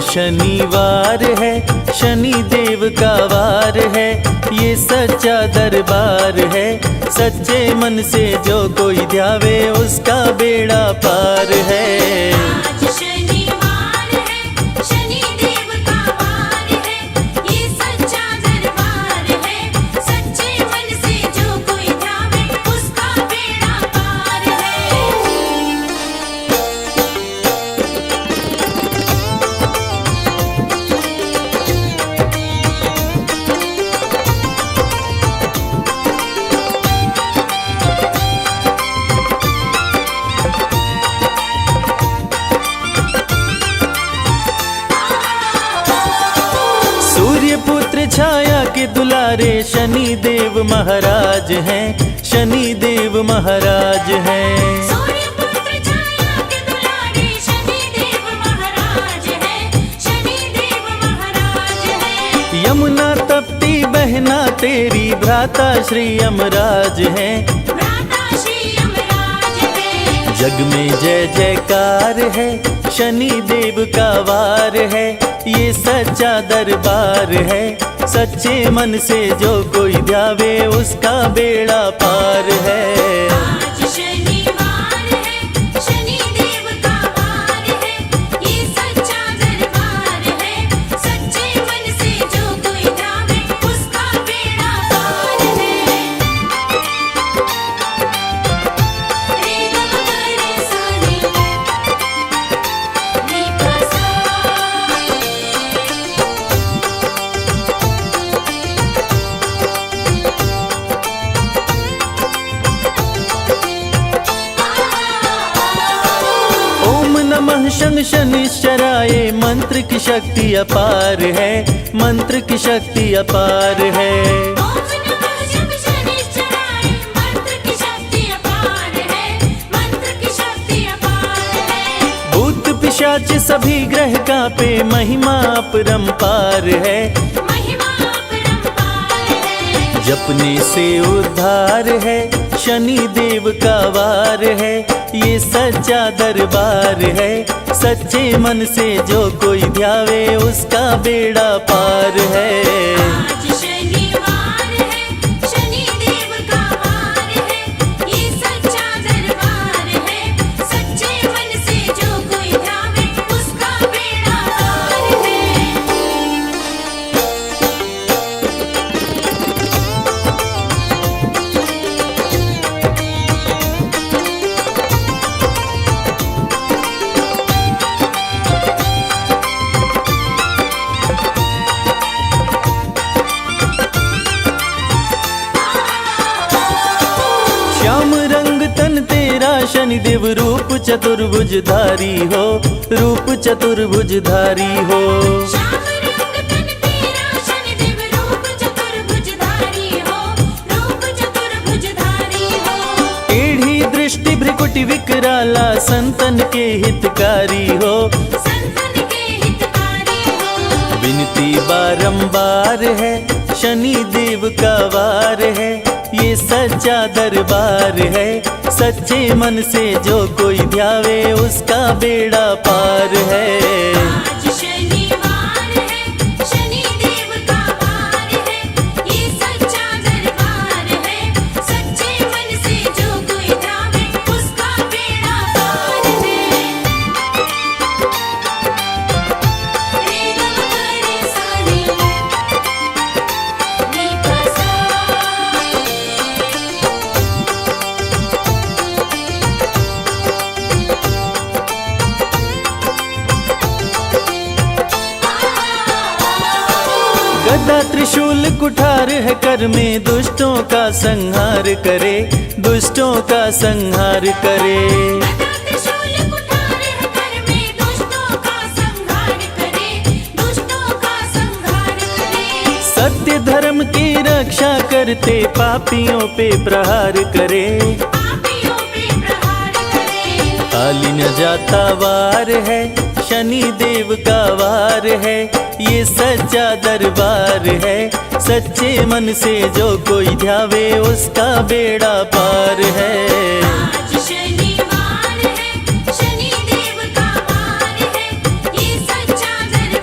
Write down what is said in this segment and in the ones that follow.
शनिवार है, शनि देव का वार है, ये सच्चा दरबार है। सच्चे मन से जो कोई ध्यावे उसका बेड़ा पार है। आज शनिवार है, शनि देव का वार है, ये सच्चा दरबार है। सच्चे मन से जो कोई ध्यावे उसका बेड़ा पार है। सूर्य पुत्र छाया के दुलारे शनि देव महाराज हैं, शनि देव महाराज हैं। सूर्य पुत्र छाया के दुलारे शनि देव महाराज है, शनि देव महाराज है। यमुना तप्ती बहना तेरी भ्राता श्री यमराज हैं, भ्राता श्री यमराज है। जग में जय जयकार है, शनि देव का वार है, ये सच्चा दरबार है। सच्चे मन से जो कोई ध्यावे उसका बेड़ा पार है। आज शनिवार है, शनि देव का वार है, ये सच्चा दरबार है। सच्चे मन से जो कोई ध्यावे उसका बेड़ा पार है। रे ग म ग रे सा रे, रे प सा। ओम नमः शं शनिश्चराय, मंत्र की शक्ति अपार है, मंत्र की शक्ति अपार है। ओम नमः शिव शनिश्चराय, मंत्र की शक्ति अपार है, मंत्र की शक्ति अपार है। भूत पिशाच सभी ग्रह कांपे, महिमा अपरंपार है। महिमा अपरंपार है। जपने से उद्धार है, शनि देव का वार है, ये सच्चा दरबार है। सच्चे मन से जो कोई ध्यावे उसका बेड़ा पार है। आज शनिवार है, शनि देव का वार है, ये सच्चा दरबार है। सच्चे मन से जो कोई ध्यावे उसका बेड़ा पार है। श्याम रंग तन तेरा शनि देव, रूप चतुर्भुजधारी हो, रूप चतुर्भुजधारी हो। श्याम रंग तन तेरा शनि देव, रूप चतुर्भुजधारी हो, रूप चतुर्भुजधारी हो। टेढ़ी दृष्टि भ्रिकुटि विकराला, संतन के हितकारी हो। संतन के हितकारी हो। विनती बारंबार है, शनि देव का वार है, ये सच्चा दरबार है। सच्चे मन से जो कोई ध्यावे उसका बेड़ा पार है। आज शनिवार है, शनि देव का वार है, ये सच्चा दरबार है। सच्चे मन से जो कोई ध्यावे उसका बेड़ा पार है। रे ग म ग रे सा रे, रे प सा। गदा त्रिशूल कुठार है कर में, दुष्टों का संहार करे, दुष्टों का संहार करे। गदा त्रिशूल कुठार है कर में, दुष्टों का संहार करे, दुष्टों का संहार करे। सत्य धर्म की रक्षा करते, पापियों पे प्रहार करे। पापियों पे प्रहार करे। खाली न जाता वार है, शनि देव का वार है, ये सच्चा दरबार है। सच्चे मन से जो कोई ध्यावे उसका बेड़ा पार है। आज शनिवार है, शनि देव का वार है, ये सच्चा दरबार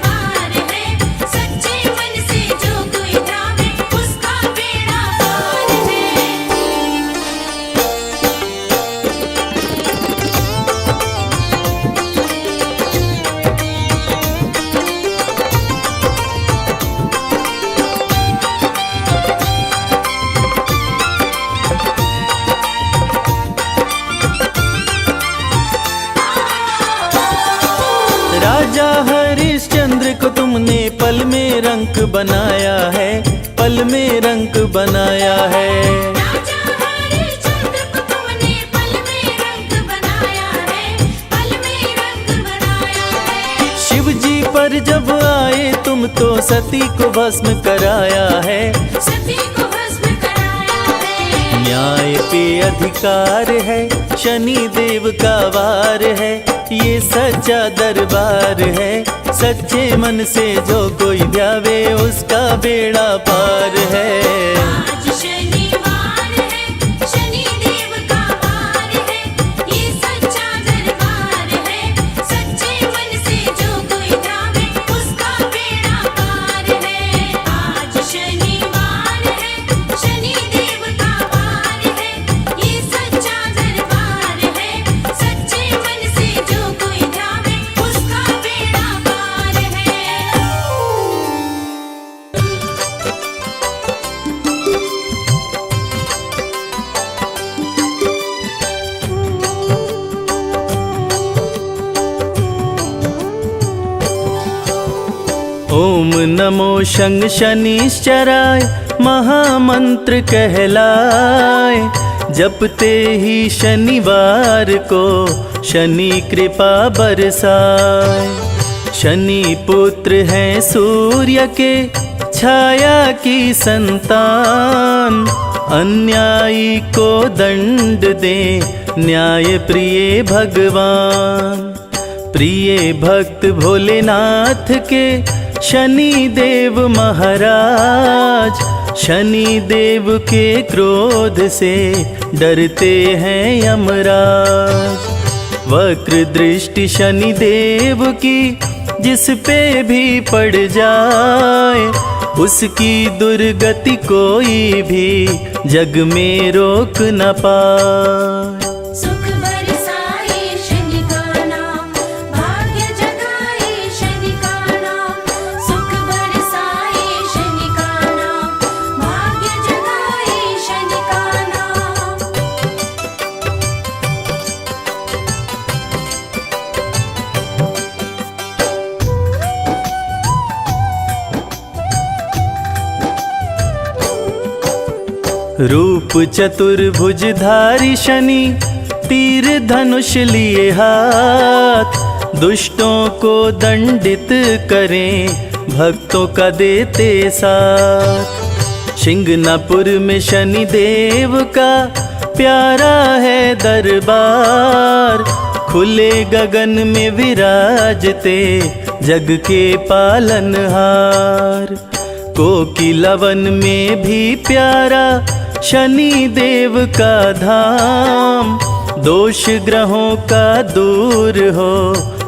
रंग बनाया है, पल में रंग बनाया है। राजा हरिश्चंद्र को तुमने पल में रंग बनाया है, पल में रंग बनाया है। शिव जी पर जब आए तुम तो सती को भस्म कराया है, सती को भस्म कराया है। न्याय पे अधिकार है, शनि देव का वार है, ये सच्चा दरबार है। सच्चे मन से जो कोई ध्यावे उसका बेड़ा पार है। आज शनिवार है, शनि देव का वार है, ये सच्चा दरबार है। सच्चे मन से जो कोई ध्यावे उसका बेड़ा पार है। आज शनिवार है, शनि देव का वार है, ये सच्चा दरबार है। सच्चे मन से जो कोई ध्यावे उसका बेड़ा पार है। ओम नमो शं शनिश्चराय महामंत्र कहलाए, जपते ही शनिवार को शनि कृपा बरसाए। शनि पुत्र हैं सूर्य के, छाया की संतान, अन्यायी को दंड दे न्याय प्रिय भगवान। प्रिय भक्त भोलेनाथ के शनि देव महाराज, शनि देव के क्रोध से डरते हैं यमराज। वक्र दृष्टि शनि देव की जिस पे भी पड़ जाए, उसकी दुर्गति कोई भी जग में रोक न पाए। सुख बरसाए शनि का नाम, भाग्य जगाए शनि का नाम। सुख बरसाए शनि का नाम, भाग्य जगाए शनि का नाम। रूप चतुर्भुजधारी शनि, तीर धनुष लिए हाथ, दुष्टों को दंडित करें भक्तों का देते साथ। शिंगनापुर में शनि देव का प्यारा है दरबार, खुले गगन में विराजते जग के पालनहार। कोकिलवन में भी प्यारा शनि देव का धाम, दोष ग्रहों का दूर हो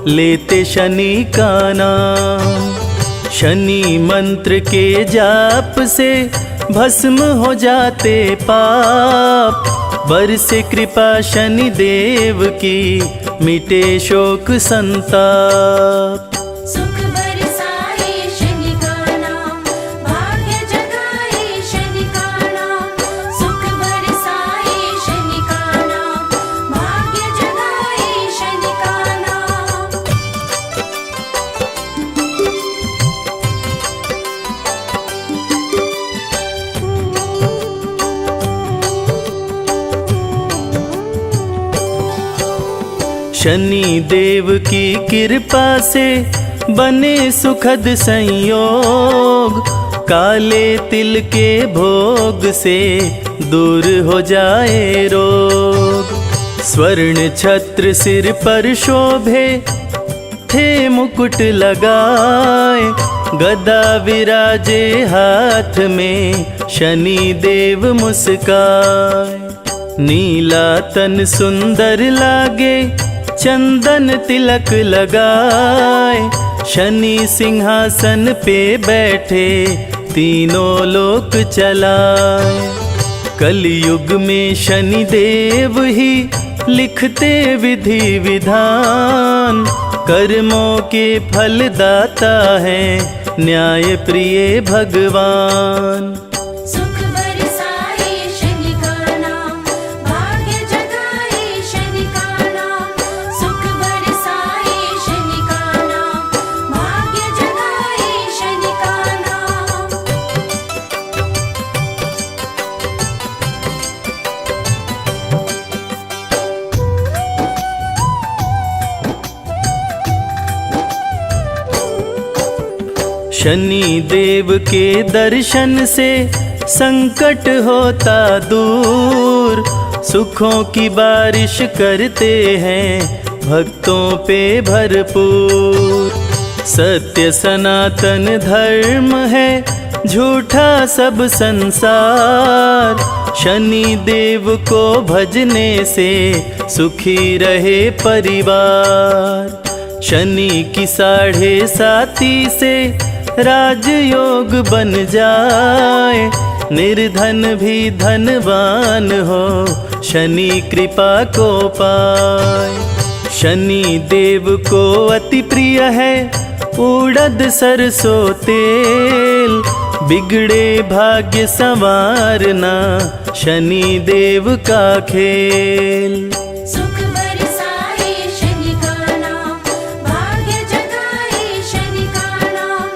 लेते शनि का नाम। शनि मंत्र के जाप से भस्म हो जाते पाप, बरसे कृपा शनि देव की मिटे शोक संताप। सुख बरसाए शनि का नाम, भाग्य जगाए शनि का नाम। सुख बरसाए शनि का नाम, भाग्य जगाए शनि का नाम। शनि देव की कृपा से बने सुखद संयोग, काले तिल के भोग से दूर हो जाए रोग। स्वर्ण छत्र सिर पर शोभे थे मुकुट लगाए, गदा विराजे हाथ में शनि देव मुस्काए। नीला तन सुंदर लागे चंदन तिलक लगाए, शनि सिंहासन पे बैठे तीनों लोक चलाए। कलयुग में शनि देव ही लिखते विधि विधान, कर्मों के फलदाता है न्याय प्रिय भगवान। सुख बरसाए शनि का नाम, भाग्य जगाए शनि का नाम। सुख बरसाए शनि का नाम, भाग्य जगाए शनि का नाम। शनि देव के दर्शन से संकट होता दूर, सुखों की बारिश करते हैं भक्तों पे भरपूर। सत्य सनातन धर्म है, झूठा सब संसार, शनि देव को भजने से सुखी रहे परिवार। शनि की 7.5 से राजयोग बन जाए, निर्धन भी धनवान हो, शनि कृपा को पाए। शनि देव को अति प्रिय है उड़द सरसों तेल, बिगड़े भाग्य संवारना शनि देव का खेल। सुख बरसाए शनि का नाम, भाग्य जगाए शनि का नाम।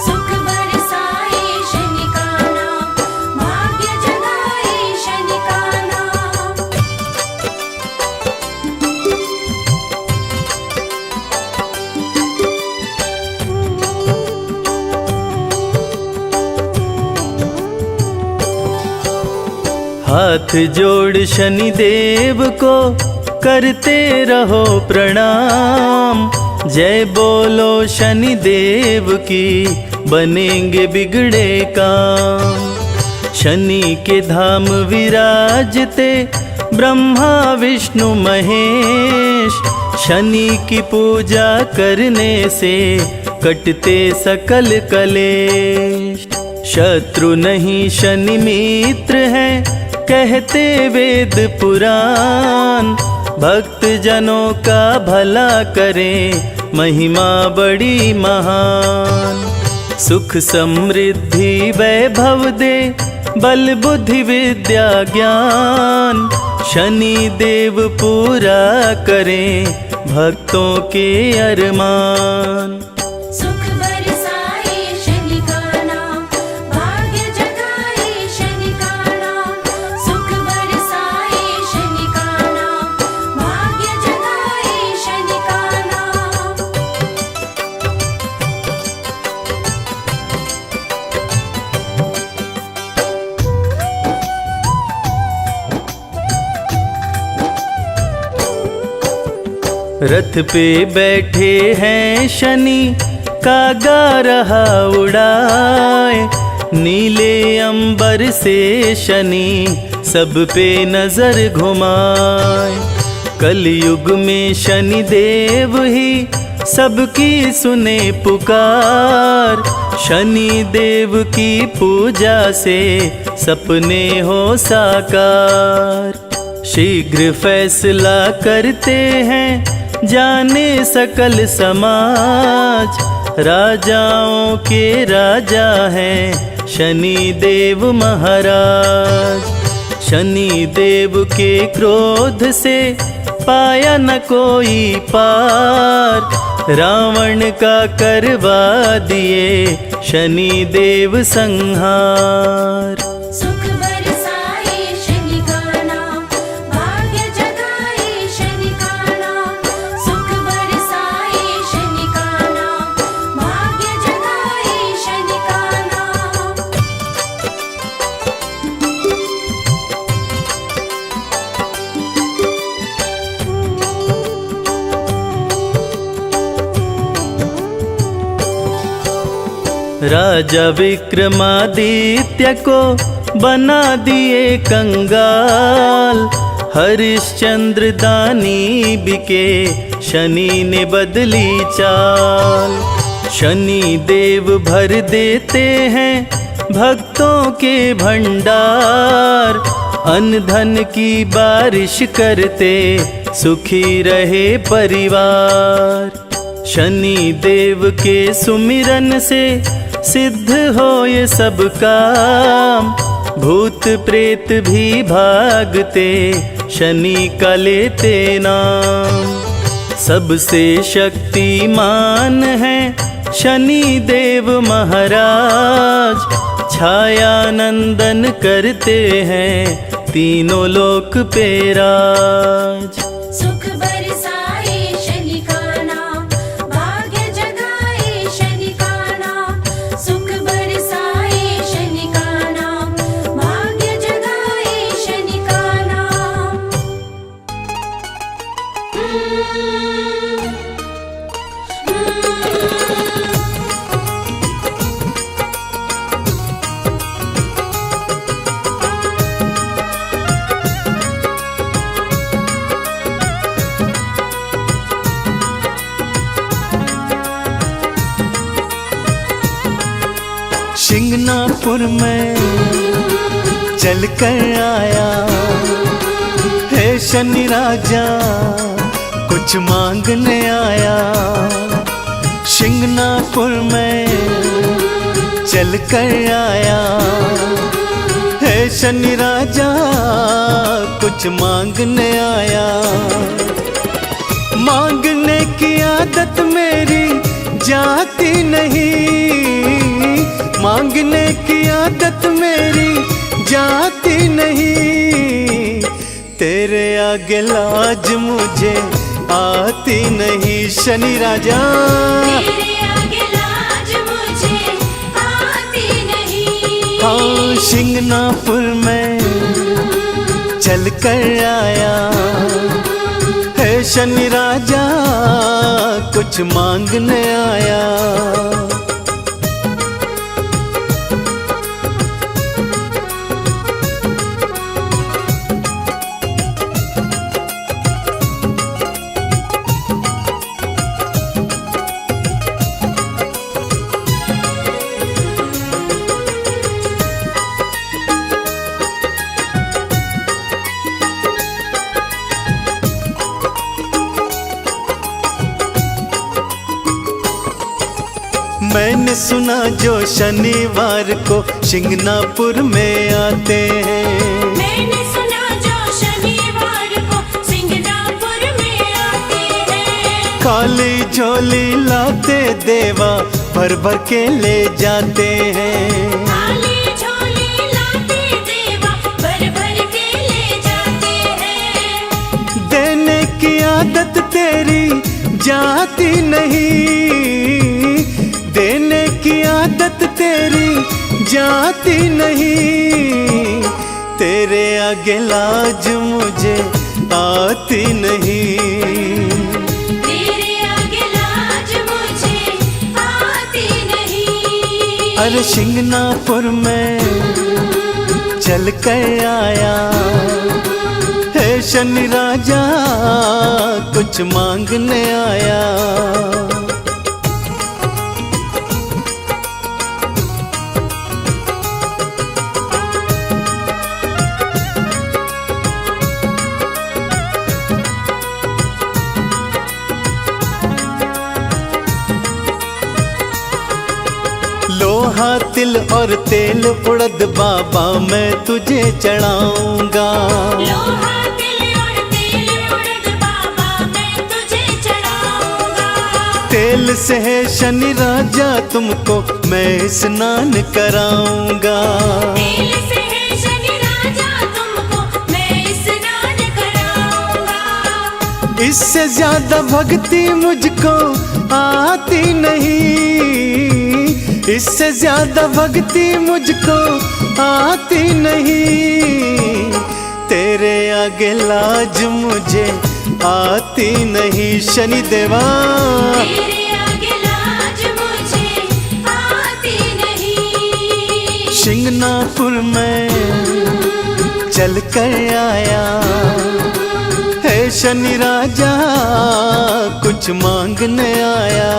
सुख बरसाए शनि का नाम, भाग्य जगाए शनि का नाम। हाथ जोड़ शनि देव को करते रहो प्रणाम, जय बोलो शनि देव की, बनेंगे बिगड़े काम। शनि के धाम विराजते ब्रह्मा विष्णु महेश, शनि की पूजा करने से कटते सकल कलेश। शत्रु नहीं शनि मित्र है, कहते वेद पुराण, भक्त जनों का भला करें महिमा बड़ी महान। सुख समृद्धि वैभव दे, बल बुद्धि विद्या ज्ञान, शनि देव पूरा करें भक्तों के अरमान। सुख बरसाए शनि का नाम, भाग्य जगाए शनि का नाम। सुख बरसाए शनि का नाम, भाग्य जगाए शनि का नाम। रथ पे बैठे हैं शनि, कागा रहा उड़ाए, नीले अंबर से शनि सब पे नजर घुमाए। कलयुग में शनि देव ही सबकी सुने पुकार, शनि देव की पूजा से सपने हो साकार। शीघ्र फैसला करते हैं जाने सकल समाज, राजाओं के राजा हैं शनि देव महाराज। शनि देव के क्रोध से पाया न कोई पार, रावण का करवा दिए शनि देव संहार। सुख बरसाए शनि का नाम, भाग्य जगाए शनि का नाम। सुख बरसाए शनि का नाम, भाग्य जगाए शनि का नाम। राजा विक्रमादित्य को बना दिए कंगाल, हरिश्चंद्र दानी बिके शनि ने बदली चाल। शनि देव भर देते हैं भक्तों के भंडार, अन्न धन की बारिश करते सुखी रहे परिवार। शनि देव के सुमिरन से सिद्ध हो ये सब काम, भूत प्रेत भी भागते शनि का लेते नाम। सबसे शक्तिमान है शनि देव महाराज, छाया नंदन करते हैं तीनों लोक पे राज। सुख बरसाए शनि का नाम, भाग्य जगाए शनि का नाम। शिंगनापुर में चल कर आया है शनि राजा, कुछ मांगने आया। शिंगनापुर में चल कर आया है शनि राजा, कुछ मांगने आया। मांगने की आदत मेरी जाती नहीं, मांगने की आदत मेरी जाती नहीं। तेरे आगे लाज मुझे आती नहीं शनि राजा, तेरे आगे लाज मुझे आती नहीं। हाँ शिंगनापुर में चल कर आया है शनि राजा, कुछ मांगने आया। मैंने सुना जो शनिवार को शिंगनापुर में आते हैं, मैंने सुना जो शनिवार को शिंगनापुर में आते हैं। खाली झोली लाते देवा भर भर के ले जाते हैं। खाली झोली लाते देवा भर भर के ले जाते हैं। देने की आदत तेरी जाती नहीं, देने की आदत तेरी जाती नहीं। तेरे आगे लाज मुझे आती नहीं, तेरे आगे लाज मुझे आती नहीं। अरे शिंगनापुर में चल कर आया है शनि राजा, कुछ मांगने आया। लोहा तिल और तेल उड़द बाबा मैं तुझे चढ़ाऊंगा। लोहा तिल और तेल उड़द बाबा मैं तुझे चढ़ाऊंगा। तेल से है शनि राजा तुमको मैं स्नान कराऊंगा। तेल से है शनि राजा तुमको मैं स्नान कराऊंगा। इससे ज्यादा भक्ति मुझको आती नहीं, इससे ज्यादा भक्ति मुझको आती नहीं। तेरे आगे लाज मुझे आती नहीं शनि देवा, तेरे आगे लाज मुझे आती नहीं। शिंगनापुर में चल कर आया है शनि राजा, कुछ मांगने आया।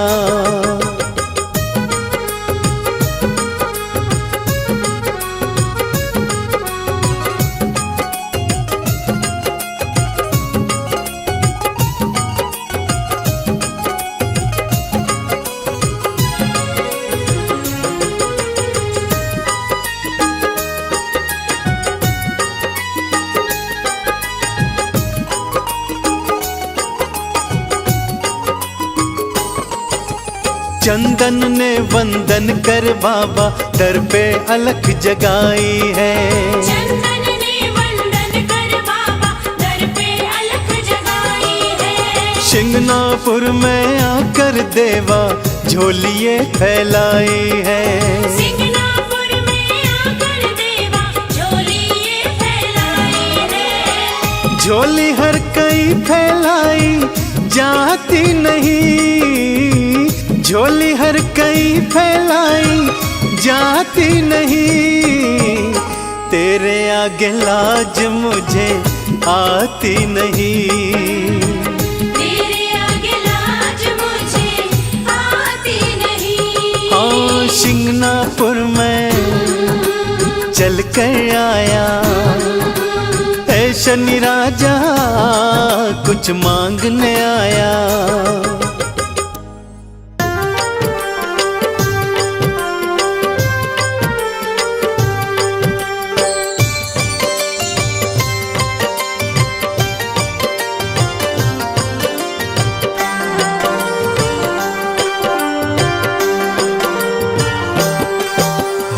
चंदन ने वंदन कर बाबा दर पे अलख जगाई है। चंदन ने वंदन कर बाबा दर पे अलख जगाई है। शिंगनापुर में आकर देवा झोलिए फैलाई है। शिंगनापुर में आकर देवा झोलिए फैलाई है। झोली हर कई फैलाई जाती नहीं, झोली हर कई फैलाई जाती नहीं। तेरे आगे लाज मुझे आती नहीं, तेरे आगे लाज मुझे आती नहीं। हाँ शिंगनापुर में कर आया। है शनि राजा कुछ मांगने आया।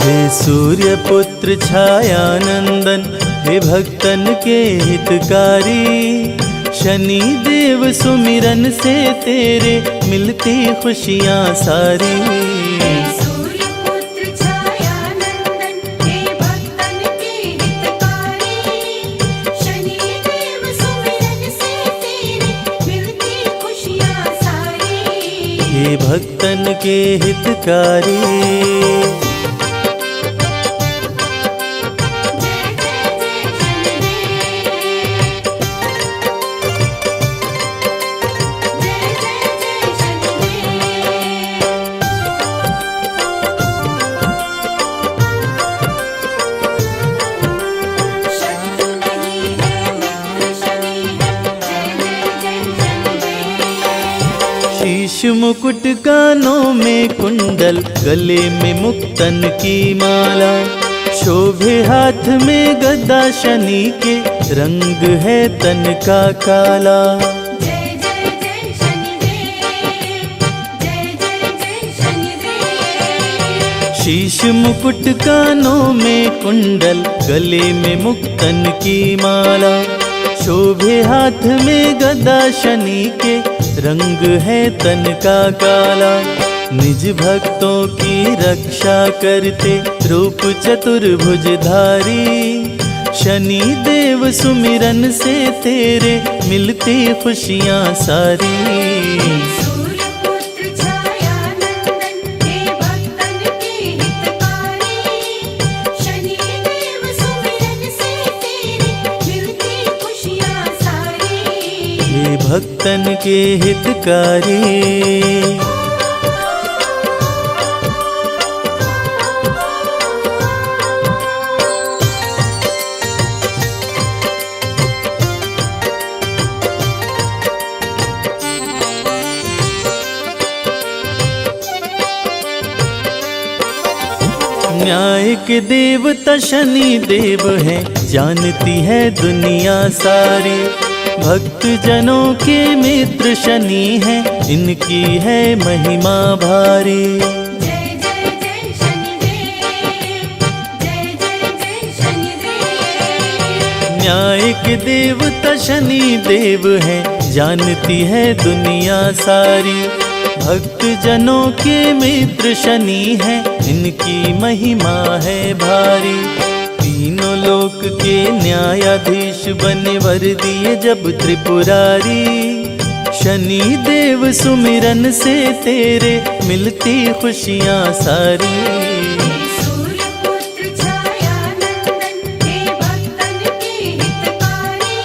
हे सूर्य पुत्र छायानंदन, हे भक्तन के हितकारी, शनि देव सुमिरन से तेरे मिलती खुशियाँ सारी। सूर्य पुत्र छायानंदन, हे भक्तन के हितकारी, शनि देव सुमिरन से तेरे मिलती खुशियाँ सारी। हे भक्तन के हितकारी। शीश मुकुट कानों में कुंडल, गले में मुक्तन की माला, शोभे हाथ में गदा शनि के, रंग है तन का काला। जय जय जय शनिदेव, जय जय जय शनिदेव। शीश मुकुट कानों में कुंडल, गले में मुक्तन की माला, शोभे हाथ में गदा शनि के, रंग है तन का काला। निज भक्तों की रक्षा करते, रूप चतुर्भुजधारी, शनि देव सुमिरन से तेरे मिलती खुशियाँ सारी। सूर्य पुत्र छायानंदन, हे भक्तन के हितकारी, शनि देव सुमिरन से तेरे मिलती खुशियाँ सारी। हे भक्तन के हितकारी। न्याय के देवता शनि देव है, जानती है दुनिया सारी, भक्त जनों के मित्र शनि है, इनकी है महिमा भारी। जय जय जय शनिदेव, जय जय जय शनिदेव। न्याय के देवता शनि देव है, जानती है दुनिया सारी, भक्त जनों के मित्र शनि है, इनकी महिमा है भारी। तीनों लोक के न्यायाधीश बने वर दिए जब त्रिपुरारी, शनि देव सुमिरन से तेरे मिलती खुशियाँ सारी। सूर्य पुत्र छायानंदन, हे भक्तन के हितकारी,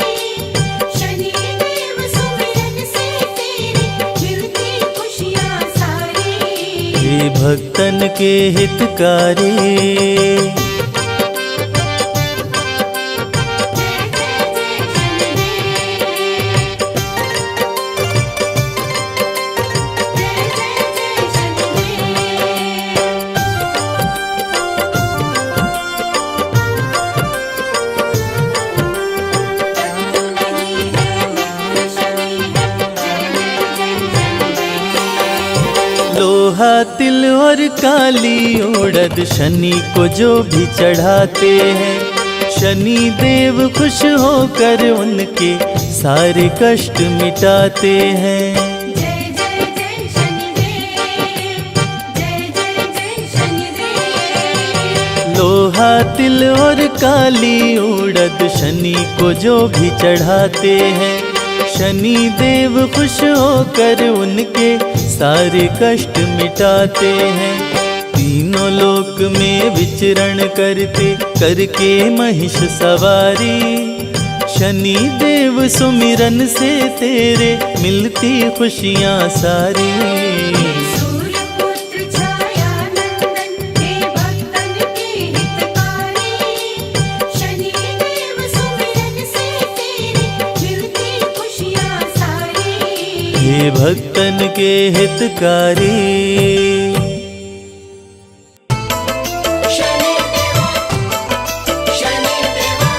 शनि देव सुमिरन से तेरे मिलती खुशियाँ सारी। हे भक्तन के हितकारी। लोहा तिल और काली उड़द शनि को जो भी चढ़ाते हैं, शनि देव खुश होकर उनके सारे कष्ट मिटाते हैं। जय जय जय शनिदेव, जय जय जय शनिदेव। लोहा तिल और काली उड़द शनि को जो भी चढ़ाते हैं, शनि देव खुश होकर उनके सारे कष्ट मिटाते हैं। तीनों लोक में विचरण करते करके महिष सवारी, शनि देव सुमिरन से तेरे मिलती खुशियाँ सारी। सूर्य पुत्र छायानंदन, हे भक्तन के हितकारी, हे भक्तन के हितकारी। शनि देवा शनि देवा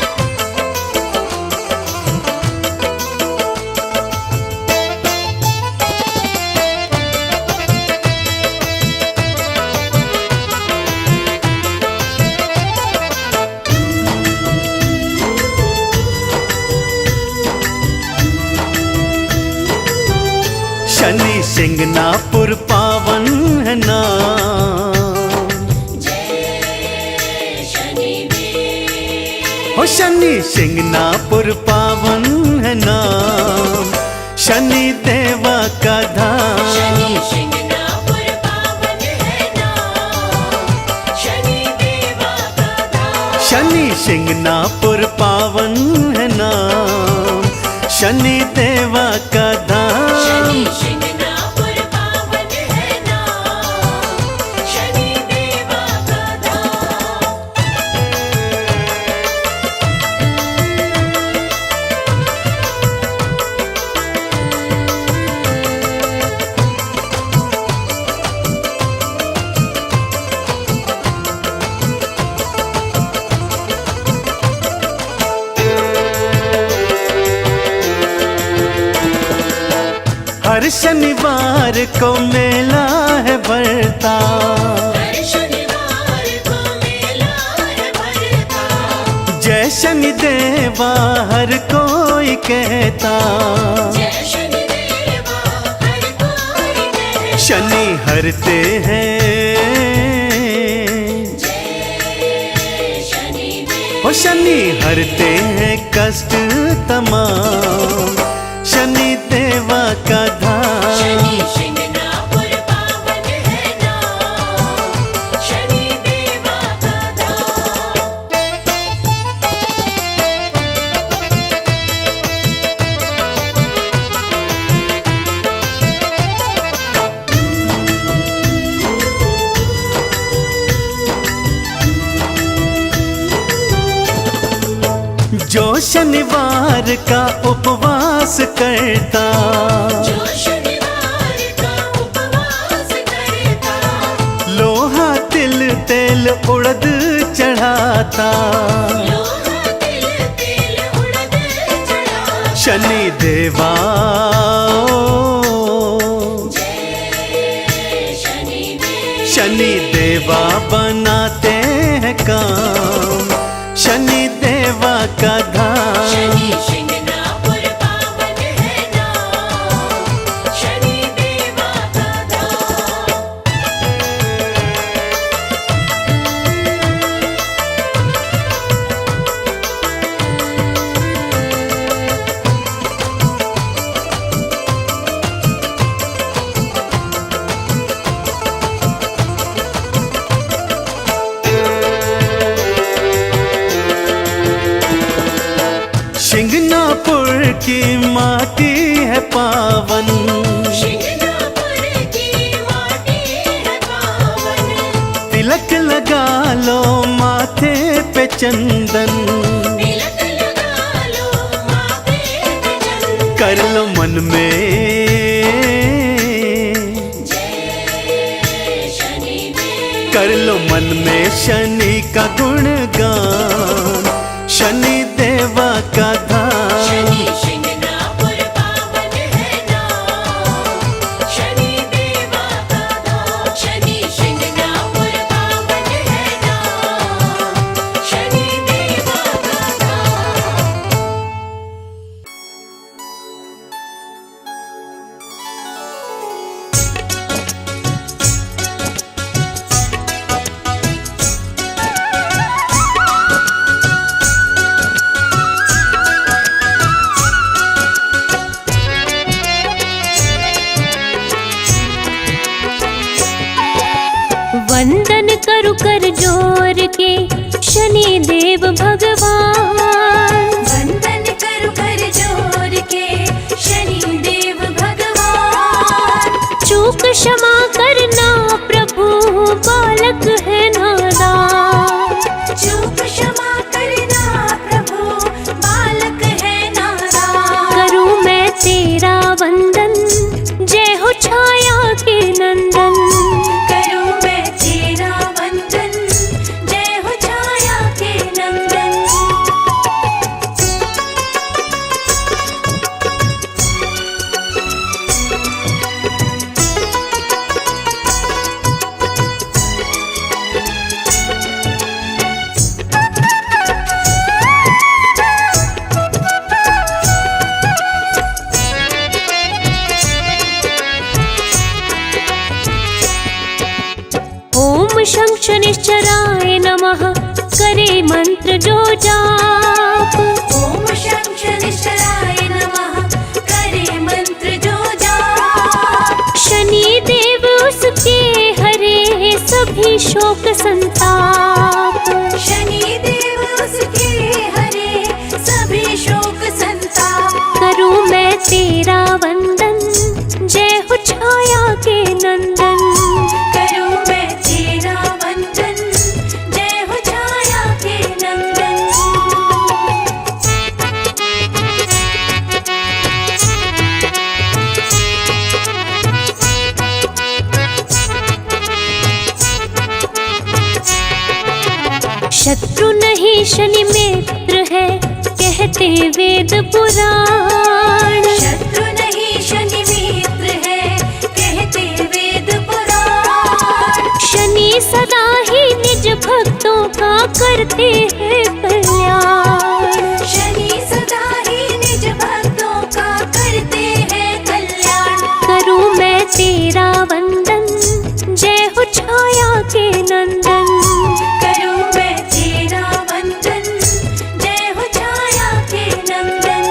शनि सिंगनापुर पावन है नाम। जय शनि देव हो शनि सिंगनापुर पावन है नाम, शनि देवा का धाम। शनि सिंगनापुर पावन है नाम, शनि देवा का धाम। शनि सिंगनापुर पावन है नाम, शनि देवा का धाम। शनि सिंगनापुर पावन है नाम, शनि देवा का धाम। हर शनिवार को मेला है भरता, हर शनिवार को मेला है भरता। जय शनि देवा हर कोई कहता। जय शनि देवा हर कोई कहता। शनि हरते हैं, जय शनि देव हो शनि हरते हैं कष्ट तमाम, शनि देवा का धाम। शनि सिंगनापुर पावन है नाम, शनि देवा का धाम। जो शनिवार का उपवास करता, जो शनिवार का उपवास करता। लोहा तिल तेल उड़द चढ़ाता, लोहा तिल तिल उड़द चढ़ाता। शनि देवा जय शनि देव शनि देवा बनाते हैं काम, शनि देवा का धाम। शनि सिंगनापुर पावन है नाम, शनि देवा का धाम। सिंगनापुर की माटी है पावन, सिंगनापुर की माटी है पावन। तिलक लगा लो माथे पे चंदन, तिलक लगा लो माथे पे चंदन। कर लो मन में, जय शनि देव कर लो मन में शनि का गुणगान, शनि देवा का धाम। शनि सिंगनापुर पावन है नाम, शनि देवा का धाम। शनि सिंगनापुर पावन है नाम, शनि देवा का धाम। वंदन करु कर जोर के शनि देव भगवान। वंदन करु कर जोर के शनि देव भगवान। चूक क्षमा करना प्रभु बालक है नादान। चूक क्षमा करना प्रभु बालक है नादान। करूं मैं तेरा वंदन शोक संताप। शनि देव उसके हरे सभी शोक संताप। करूं मैं तेरा वंदन, जय हो छाया के नंदन। करूं मैं तेरा वंदन, जय हो छाया के नंदन। शत्रु नहीं शनि मित्र है, कहते वेद पुराण। शत्रु नहीं शनि मित्र है, कहते वेद पुराण। शनि सदा ही निज भक्तों का करते हैं कल्याण। शनि सदा ही निज भक्तों का करते हैं कल्याण। करूं मैं तेरा वंदन, जय हो छाया के नंदन। करूं मैं तेरा वंदन, जय हो छाया के नंदन।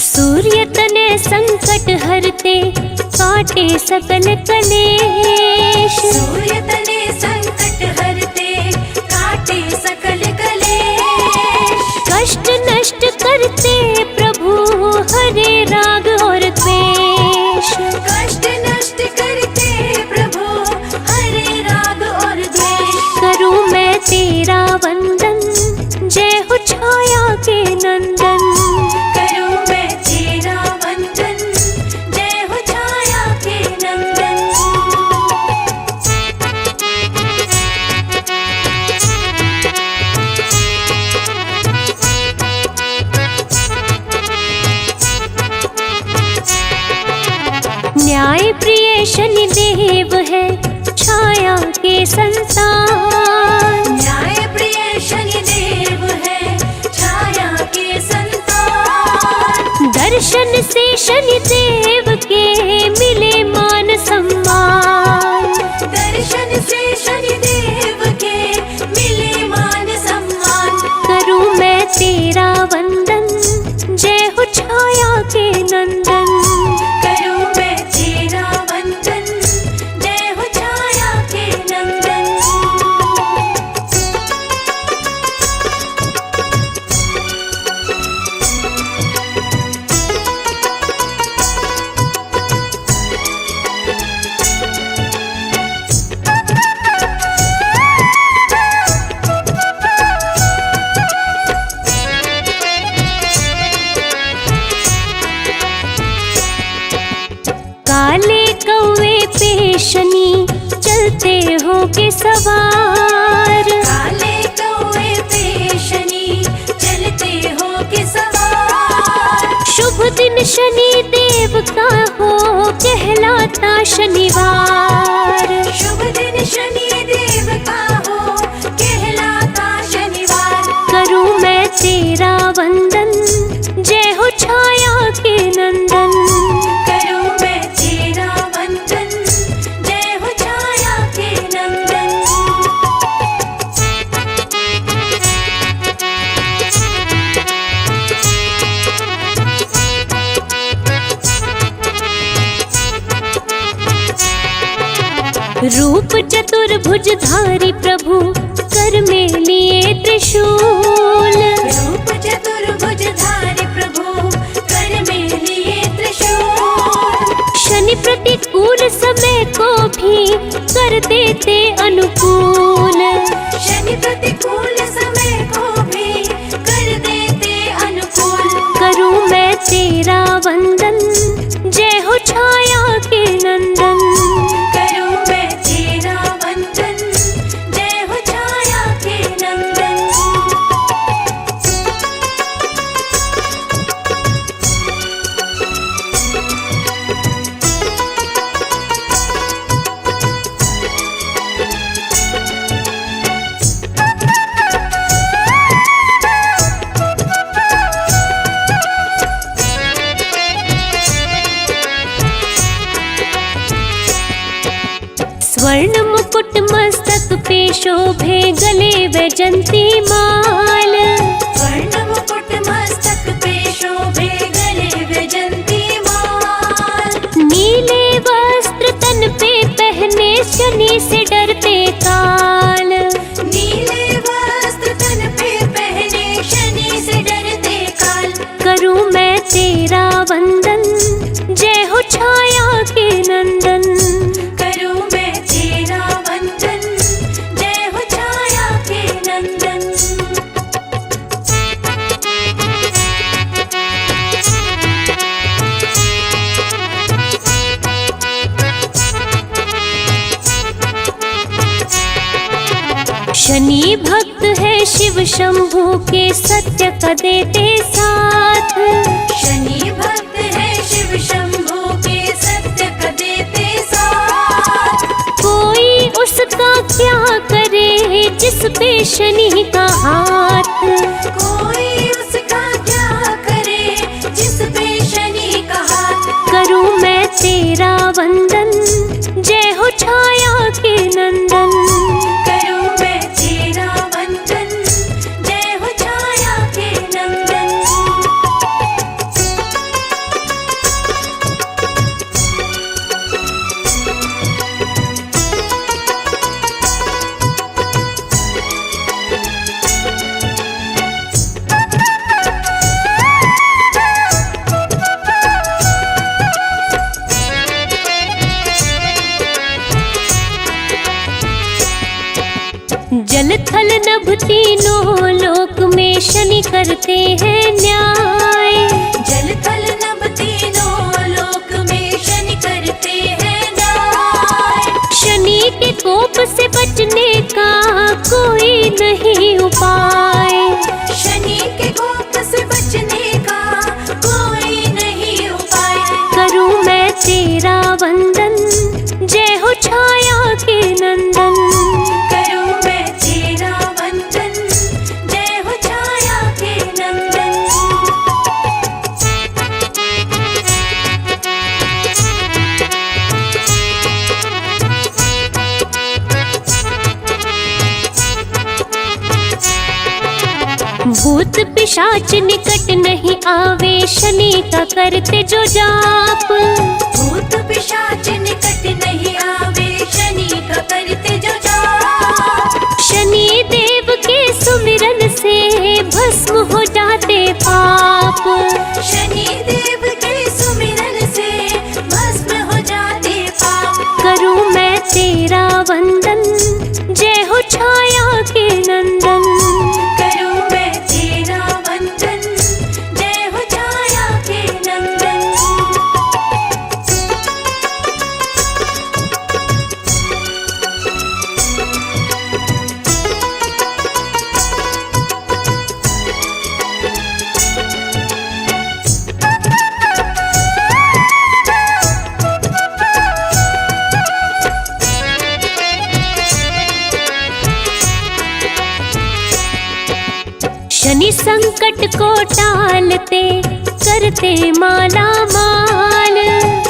सूर्य तने संकट हरते, काटे सकल कलेश। सूर्य तने संकट हरते, काटे सकल कलेश। कष्ट नष्ट करते प्रभु, हरे राग और द्वेष। कष्ट नष्ट करते प्रभु, हरे राग और द्वेष। करूं मैं तेरा वंदन, जय हो छाया के नंदन। करूं मैं तेरा वंदन, जय हो छाया के नंदन। न्याय प्रिय शनि देव है, छाया के संतान। न्याय प्रिय शनि देव है, छाया के संतान। दर्शन से शनि देव के मिले मान सम्मान। दर्शन से शनि देव के मिले मान सम्मान। करूं मैं तेरा वंदन, जय हो छाया के नंदन। करूं मैं तेरा वंदन, जय हो छाया के नंदन। काले कौवे पे शनि, चलते हो के सवार। काले कौवे पे शनि, चलते हो के सवार। शुभ दिन शनि देव का हो, कहलाता शनिवार। शुभ दिन शनि देव का हो, कहलाता शनिवार। करूं मैं तेरा वंदन, जय हो छाया के नंदन। करूं मैं तेरा वंदन, जय हो छाया के नंदन। रूप चतुर्भुजधारी प्रभु, कर में लिए त्रिशूल। रूप चतुर्भुजधारी प्रभु, कर में लिए त्रिशूल। शनि प्रतिकूल समय को भी कर देते अनुकूल। शनि प्रतिकूल समय को भी कर देते अनुकूल। करूं मैं तेरा वंदन, जय हो छाया के नंदन। करूं मैं तेरा वंदन, जय हो छाया के नंदन। स्वर्ण मुकुट मस्तक पे शोभे, गले वैजंती माल। स्वर्ण मुकुट मस्तक पे शोभे, गले वैजंती माल। नीले वस्त्र तन पे पहने, शनि से डरते काल। नीले वस्त्र तन पे पहने, शनि से डरते काल। करूं मैं तेरा वंदन, जय हो छाया के नंदन। करूं मैं तेरा वंदन, जय हो छाया के नंदन। शनि भक्त है शिव शंभु के, सत्य का देते साथ। शनि भक्त है शिव शंभु के, सत्य का देते साथ। कोई उसका क्या करे, जिस पे शनि का हाथ। कोई उसका क्या करे, जिस पे शनि का हाथ। करूं मैं तेरा वंदन, जय हो छाया के नंदन। करूं मैं तेरा वंदन, जय हो छाया के नंदन। जल थल नभ तीनों लोक में, शनि करते हैं न्याय। जल थल नभ तीनों लोक में, शनि करते हैं न्याय। शनि के कोप से बचने का कोई नहीं उपाय। शनि के कोप से बचने का कोई नहीं उपाय। करूं मैं तेरा वंदन, जय हो छाया के नंदन। करूं मैं तेरा वंदन, जय हो छाया के नंदन। भूत पिशाच निकट नहीं आवे, शनि का करते जो जाप। भूत पिशाच निकट नहीं आवे, शनि का करते जो जाप। शनि देव के सुमिरन से भस्म हो जाते पाप। शनि देव के सुमिरन से भस्म हो जाते पाप। करूं मैं तेरा वंदन, जय हो छाया के नंदन। करूं मैं तेरा वंदन, जय हो छाया के नंदन। शनि संकट को टालते, करते माला माल।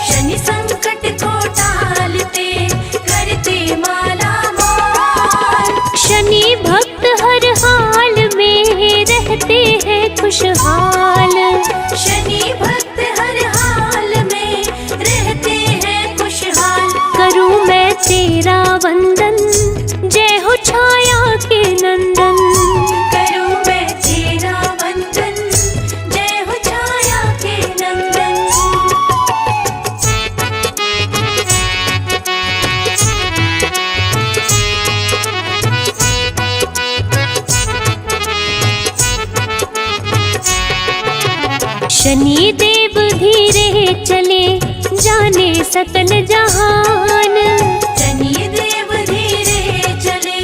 शनि संकट को टालते, करते माला माल। शनि भक्त हर हाल में रहते हैं खुशहाल। शनि भक्त हर हाल में रहते हैं खुशहाल। करूं मैं तेरा वंदन, जय हो छाया के नंदन। करूं मैं तेरा वंदन, जय हो छाया के नंदन। शनि देव धीरे चले, जाने सकल जहान। शनि देव धीरे चले,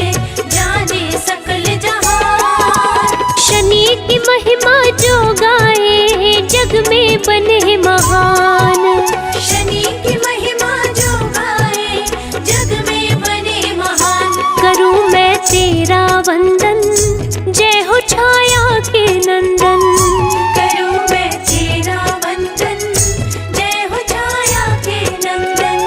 जाने सकल जहान। शनि की महिमा जो गाए, जग में बने महान। शनि की महिमा जो गाए, जग में बने महान। करूं मैं तेरा वंदन, जय हो छाया के नंदन। करूं मैं तेरा वंदन, जय हो छाया के नंदन।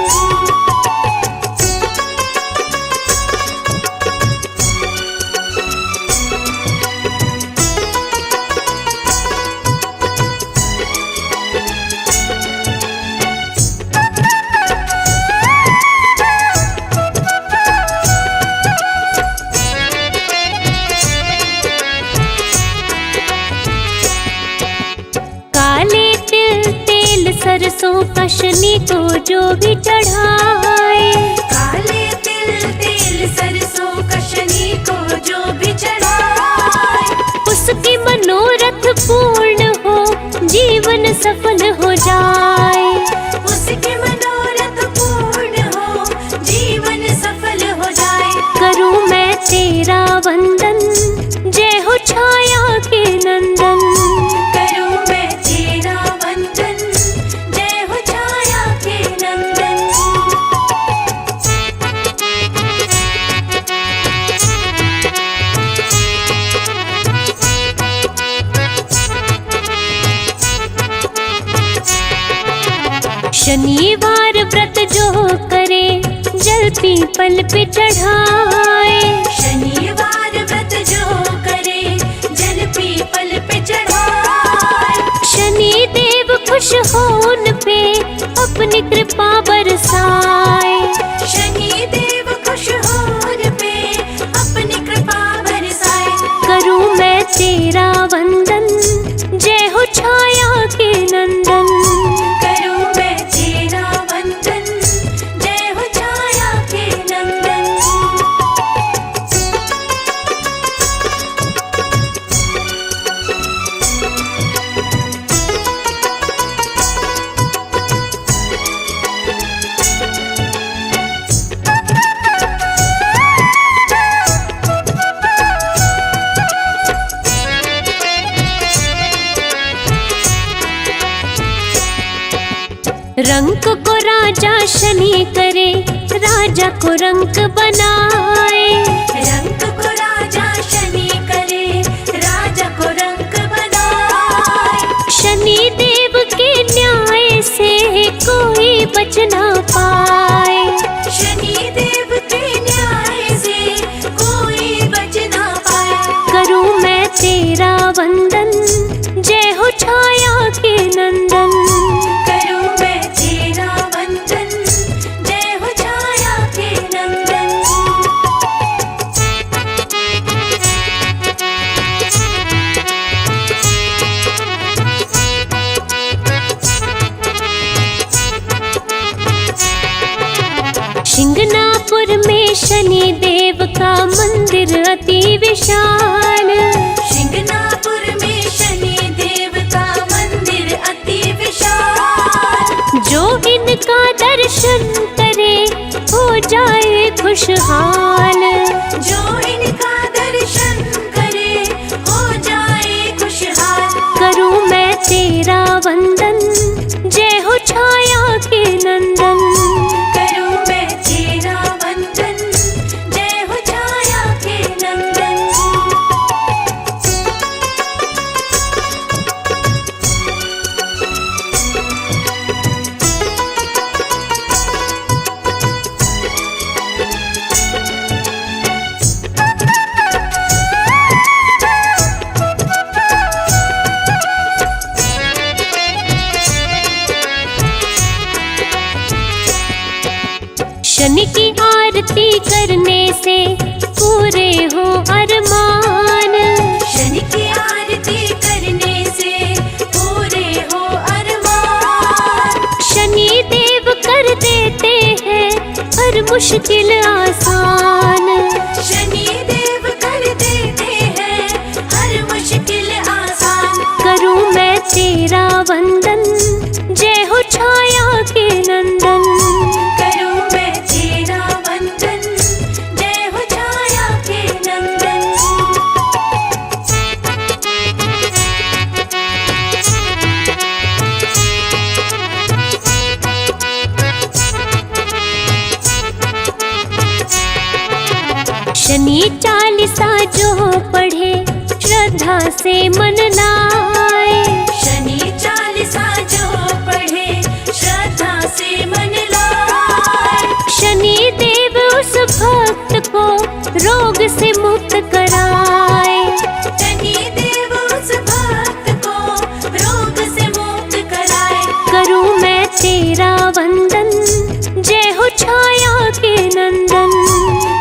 शनि को जो भी चढ़ाए, काले तिल तेल सरसों का शनि को जो भी चढ़ाए, उसकी मनोरथ पूर्ण हो, जीवन सफल हो जाए। उसके मनोरथ पूर्ण हो, जीवन सफल हो जाए। करूं मैं तेरा वंदन, जय हो छाया के नंदन। करूं मैं तेरा वंदन, जय हो छाया के नंदन। शनिवार व्रत जो करे, जल पीपल पे चढ़ाए, शनिवार व्रत जो करे, जल पीपल पे चढ़ाए। शनि देव खुश हो उन पे, अपनी कृपा बरसाए। शनि देव खुश हो उन पे, अपनी कृपा बरसाए। करूं मैं तेरा वंदन, जय हो छाया के नंदन। करूं मैं तेरा वंदन, जय हो छाया के नंदन। रंक को राजा शनि करे, राजा को रंक बनाए। रंक को राजा शनि करे, राजा को रंक बनाए। शनि देव के न्याय से कोई बच ना पाए। शनि देव के न्याय से कोई बच ना पाए। करूं मैं तेरा वंदन, जय हो छाया के नंदन। करूं मैं तेरा वंदन, जय हो छाया के नंदन। शिंगनापुर में शनि देव का मंदिर अति विशाल। शिंगनापुर में शनि देव का मंदिर अति विशाल। जो इनका दर्शन करे, हो जाए खुशहाल। जो इनका दर्शन करे, हो जाए खुशहाल। करूं मैं तेरा वंदन, जय हो छाया के नंदन। करूं मैं तेरा वंदन, जय हो छाया के नंदन। शनि की आरती करने से पूरे हो अरमान। शनि की आरती करने से पूरे हो अरमान। शनि देव कर देते हैं हर मुश्किल आसान। शनि देव कर देते हैं हर मुश्किल आसान। करूं मैं तेरा वंदन, जय हो छाया के नंदन। करूं मैं तेरा वंदन, जय हो छाया के नंदन। शनि चालीसा जो पढ़े, श्रद्धा से मन लाए। शनि चालीसा जो पढ़े, श्रद्धा से मन लाए। शनि देव उस भक्त को रोग से मुक्त कराए। शनि देव उस भक्त को रोग से मुक्त कराए। करूं मैं तेरा वंदन, जय हो छाया के नंदन।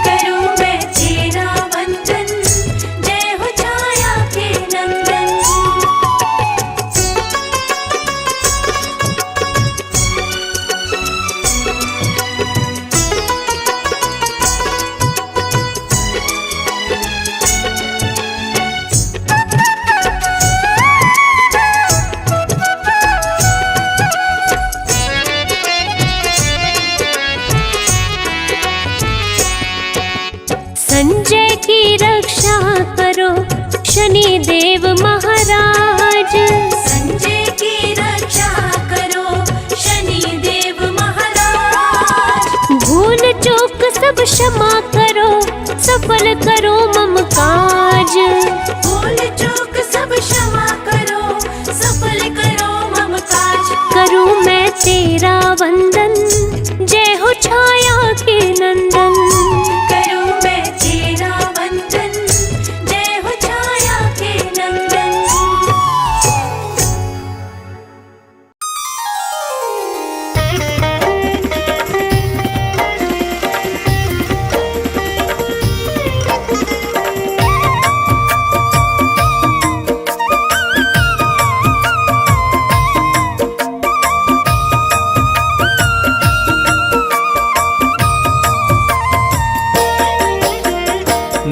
करूं मैं तेरा वंदन, जय हो छाया के नंदन। रक्षा करो शनि देव महाराज। संजय की रक्षा करो शनि देव महाराज। भूल चूक सब क्षमा करो सफल करो मम काज। भूल चूक सब क्षमा करो सफल करो मम काज। करूं मैं तेरा वंदन जय हो छाया के नंदन। करूं मैं तेरा वंदन जय हो छाया के नंदन।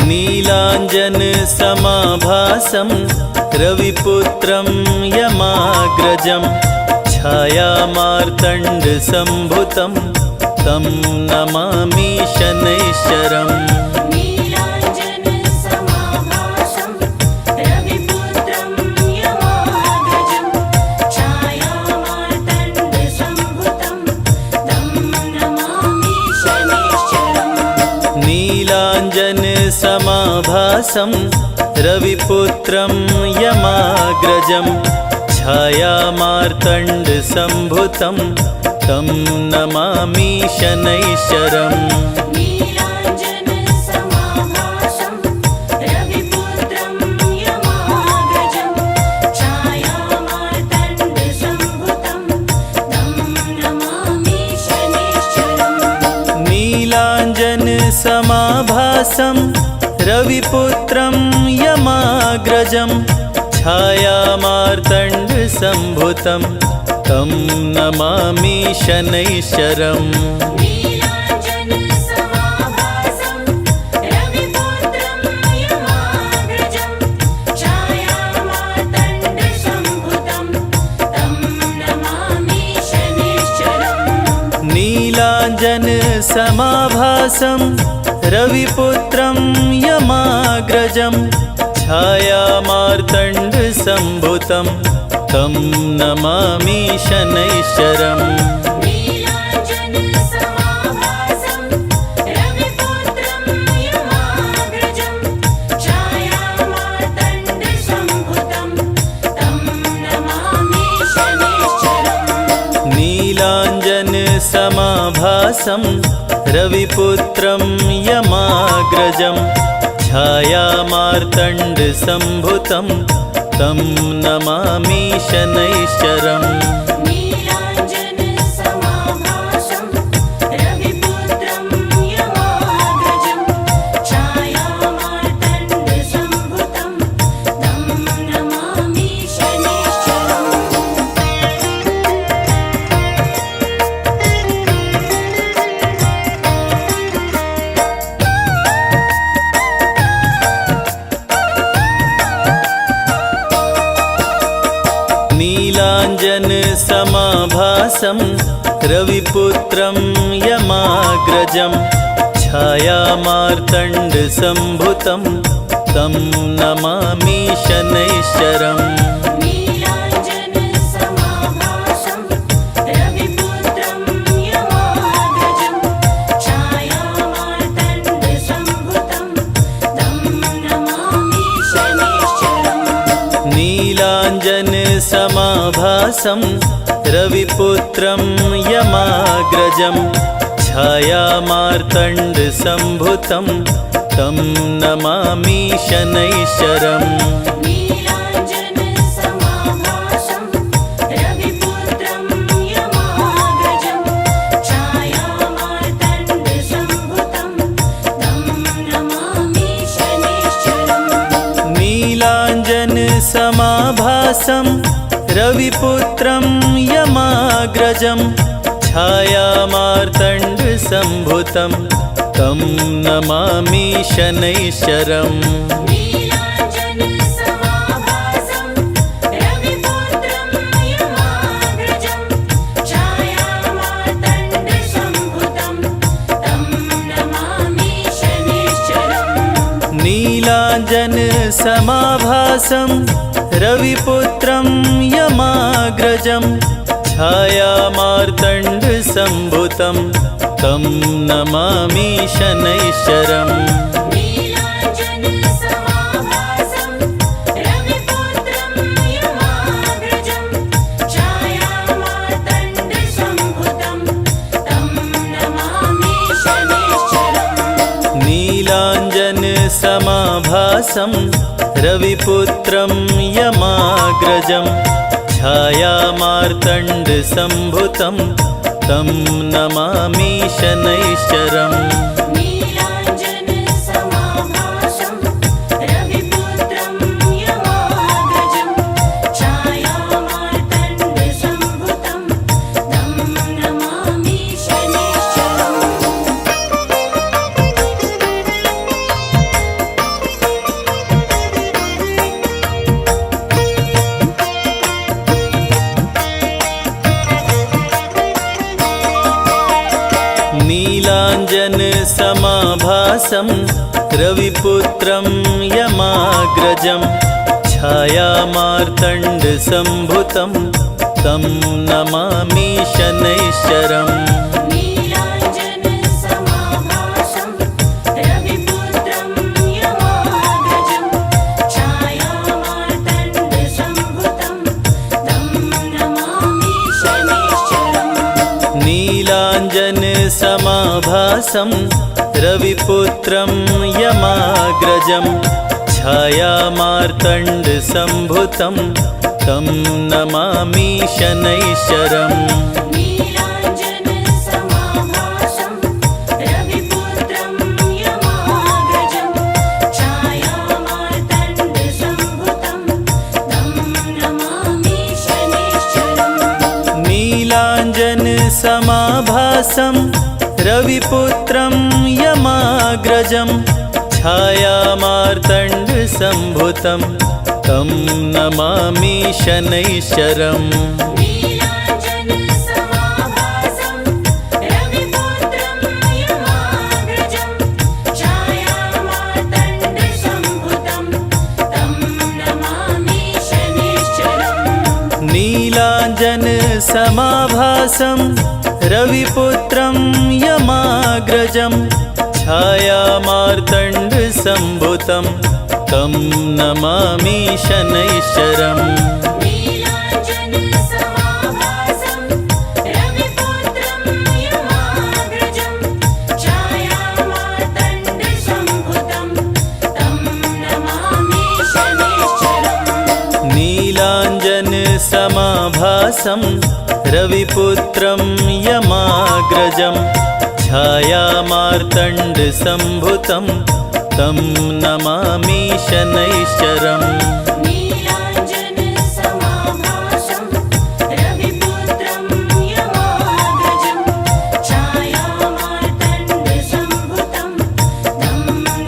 नीलाञ्जन समाभासं रविपुत्रं यमाग्रजं छायामार्तण्डसम्भुतं तं नमामि शनैश्चरम्। नीलाञ्जन समाभासं रविपुत्रं यमाग्रजं छायामार्तण्डसम्भुतं तं नमामि शनैश्चरम्। नीलाञ्जन समाभासं रविपुत्रं यमाग्रजं छायामार्तण्डसम्भुतं तं नमामि शनैश्चरम्। नीलाञ्जन समाभासं रविपुत्रं यमाग्रजं छायामार्तण्डसम्भुतं तं नमामि शनैश्चरम्। नीलाञ्जन समाभासं रविपुत्रं यमाग्रजं छायामार्तण्डसम्भुतं तं नमामि शनैश्चरम्। नीलाञ्जन समाभासं रविपुत्रं यमाग्रजं छायामार्तण्डसम्भुतं तं नमामि शनैश्चरम्। नीलाञ्जन समाभासं रविपुत्रं यमाग्रजं छायामार्तण्डसम्भुतं तं नमामि शनैश्चरम्। नीलाञ्जन समाभासं रविपुत्रं यमाग्रजं छायामार्तण्डसम्भुतं तं नमामि शनैश्चरम्। नीलाञ्जन समाभासं रविपुत्रं यमाग्रजं छायामार्तण्डसम्भुतं तं नमामि शनैश्चरम्। नीलाञ्जन समाभासं रविपुत्रं यमाग्रजं छायामार्तण्डसम्भुतं तं नमामि शनैश्चरम्। नीलाञ्जन समाभासं रविपुत्रं यमाग्रजं छायामार्तण्डसम्भुतं तं नमामि शनैश्चरम्। नीलाञ्जन समाभासं रविपुत्रं यमाग्रजं छायामार्तण्डसम्भुतं तं नमामि शनैश्चरम्। नीलाञ्जन समाभासं रविपुत्रं यमाग्रजं छायामार्तण्डसम्भुतं तं नमामि शनैश्चरम्। नीलाञ्जन समाभासं रविपुत्रं यमाग्रजं छायामार्तण्डसम्भुतं तं नमामि शनैश्चरम्। नीलाञ्जन समाभासं रविपुत्रं यमाग्रजं छायामार्तण्डसम्भुतं तं नमामि शनैश्चरम्। नीलाञ्जन समाभासं रविपुत्रं यमाग्रजं छायामार्तण्डसम्भुतं तं नमामि शनैश्चरम्। नीलाञ्जन समाभासं रविपुत्रं यमाग्रजं छायामार्तण्डसम्भुतं तं नमामि शनैश्चरम्। नीलाञ्जन समाभासं रविपुत्रं यमाग्रजं छायामार्तण्डसम्भुतं तं नमामि शनैश्चरम्। नीलाञ्जन समाभासं रविपुत्रं यमाग्रजं छायामार्तण्डसम्भुतं तं नमामि शनैश्चरम्। नीलाञ्जन समाभासं रविपुत्रं यमाग्रजं छायामार्तण्डसम्भुतं तं नमामि शनैश्चरम्। नीलाञ्जन समाभासं रविपुत्रं यमाग्रजं छायामार्तण्डसम्भुतं तं नमामि शनैश्चरम्। नीलाञ्जन समाभासं रविपुत्रं यमाग्रजं छायामार्तण्डसम्भुतं तं नमामि शनैश्चरम्। नीलाञ्जन समाभासं रविपुत्रं यमाग्रजं छायामार्तण्डसम्भुतं तं नमामि शनैश्चरम्। नीलाञ्जन समाभासं रविपुत्रं यमाग्रजं छायामार्तण्डसम्भुतं तं नमामि शनैश्चरम्। नीलाञ्जन समाभासं रविपुत्रं यमाग्रजं छायामार्तण्डसम्भुतं तं नमामि शनैश्चरम्। नीलाञ्जन समाभासं रविपुत्रं यमाग्रजं छायामार्तण्डसम्भुतं तं नमामि शनैश्चरम्। नीलाञ्जन समाभासं रविपुत्रं यमाग्रजं छायामार्तण्डसम्भुतं तं नमामि शनैश्चरम्। नीलाञ्जन समाभासं रविपुत्रं यमाग्रजं छायामार्तण्डसम्भुतं तं नमामि शनैश्चरम्। नीलाञ्जन समाभासं रविपुत्रं यमाग्रजं छायामार्तण्डसम्भुतं तं नमामि शनैश्चरम्। नीलाञ्जन समाभासं रविपुत्रं यमाग्रजं छायामार्तण्डसम्भुतं तं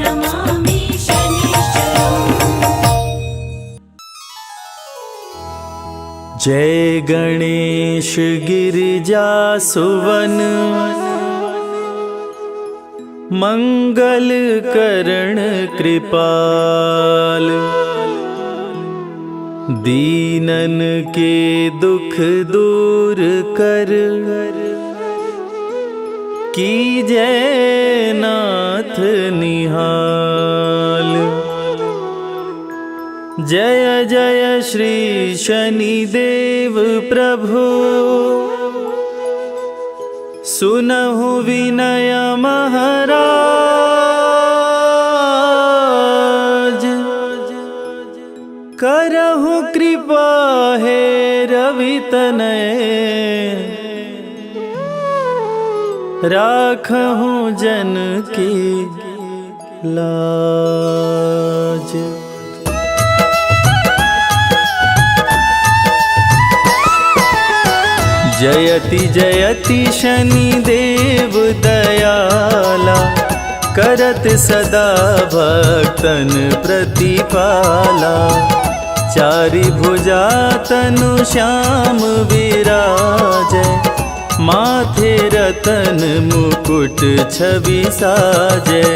नमामि शनैश्चरम्। जय गणेश गिरिजासुवन मंगल करण कृपाल। दीनन के दुख दूर कर कीजय नाथ निहाल। जय जय श्री शनिदेव प्रभु सुनहु विनय महाराज। करहु कृपा हे रवि तनय राखहु जन की लाज। जयति जयति शनिदेव दयाला करत सदा भक्तन प्रतिपाला। चारि भुजा तनु श्याम विराजै माथे रतन मुकुट छवि साजै।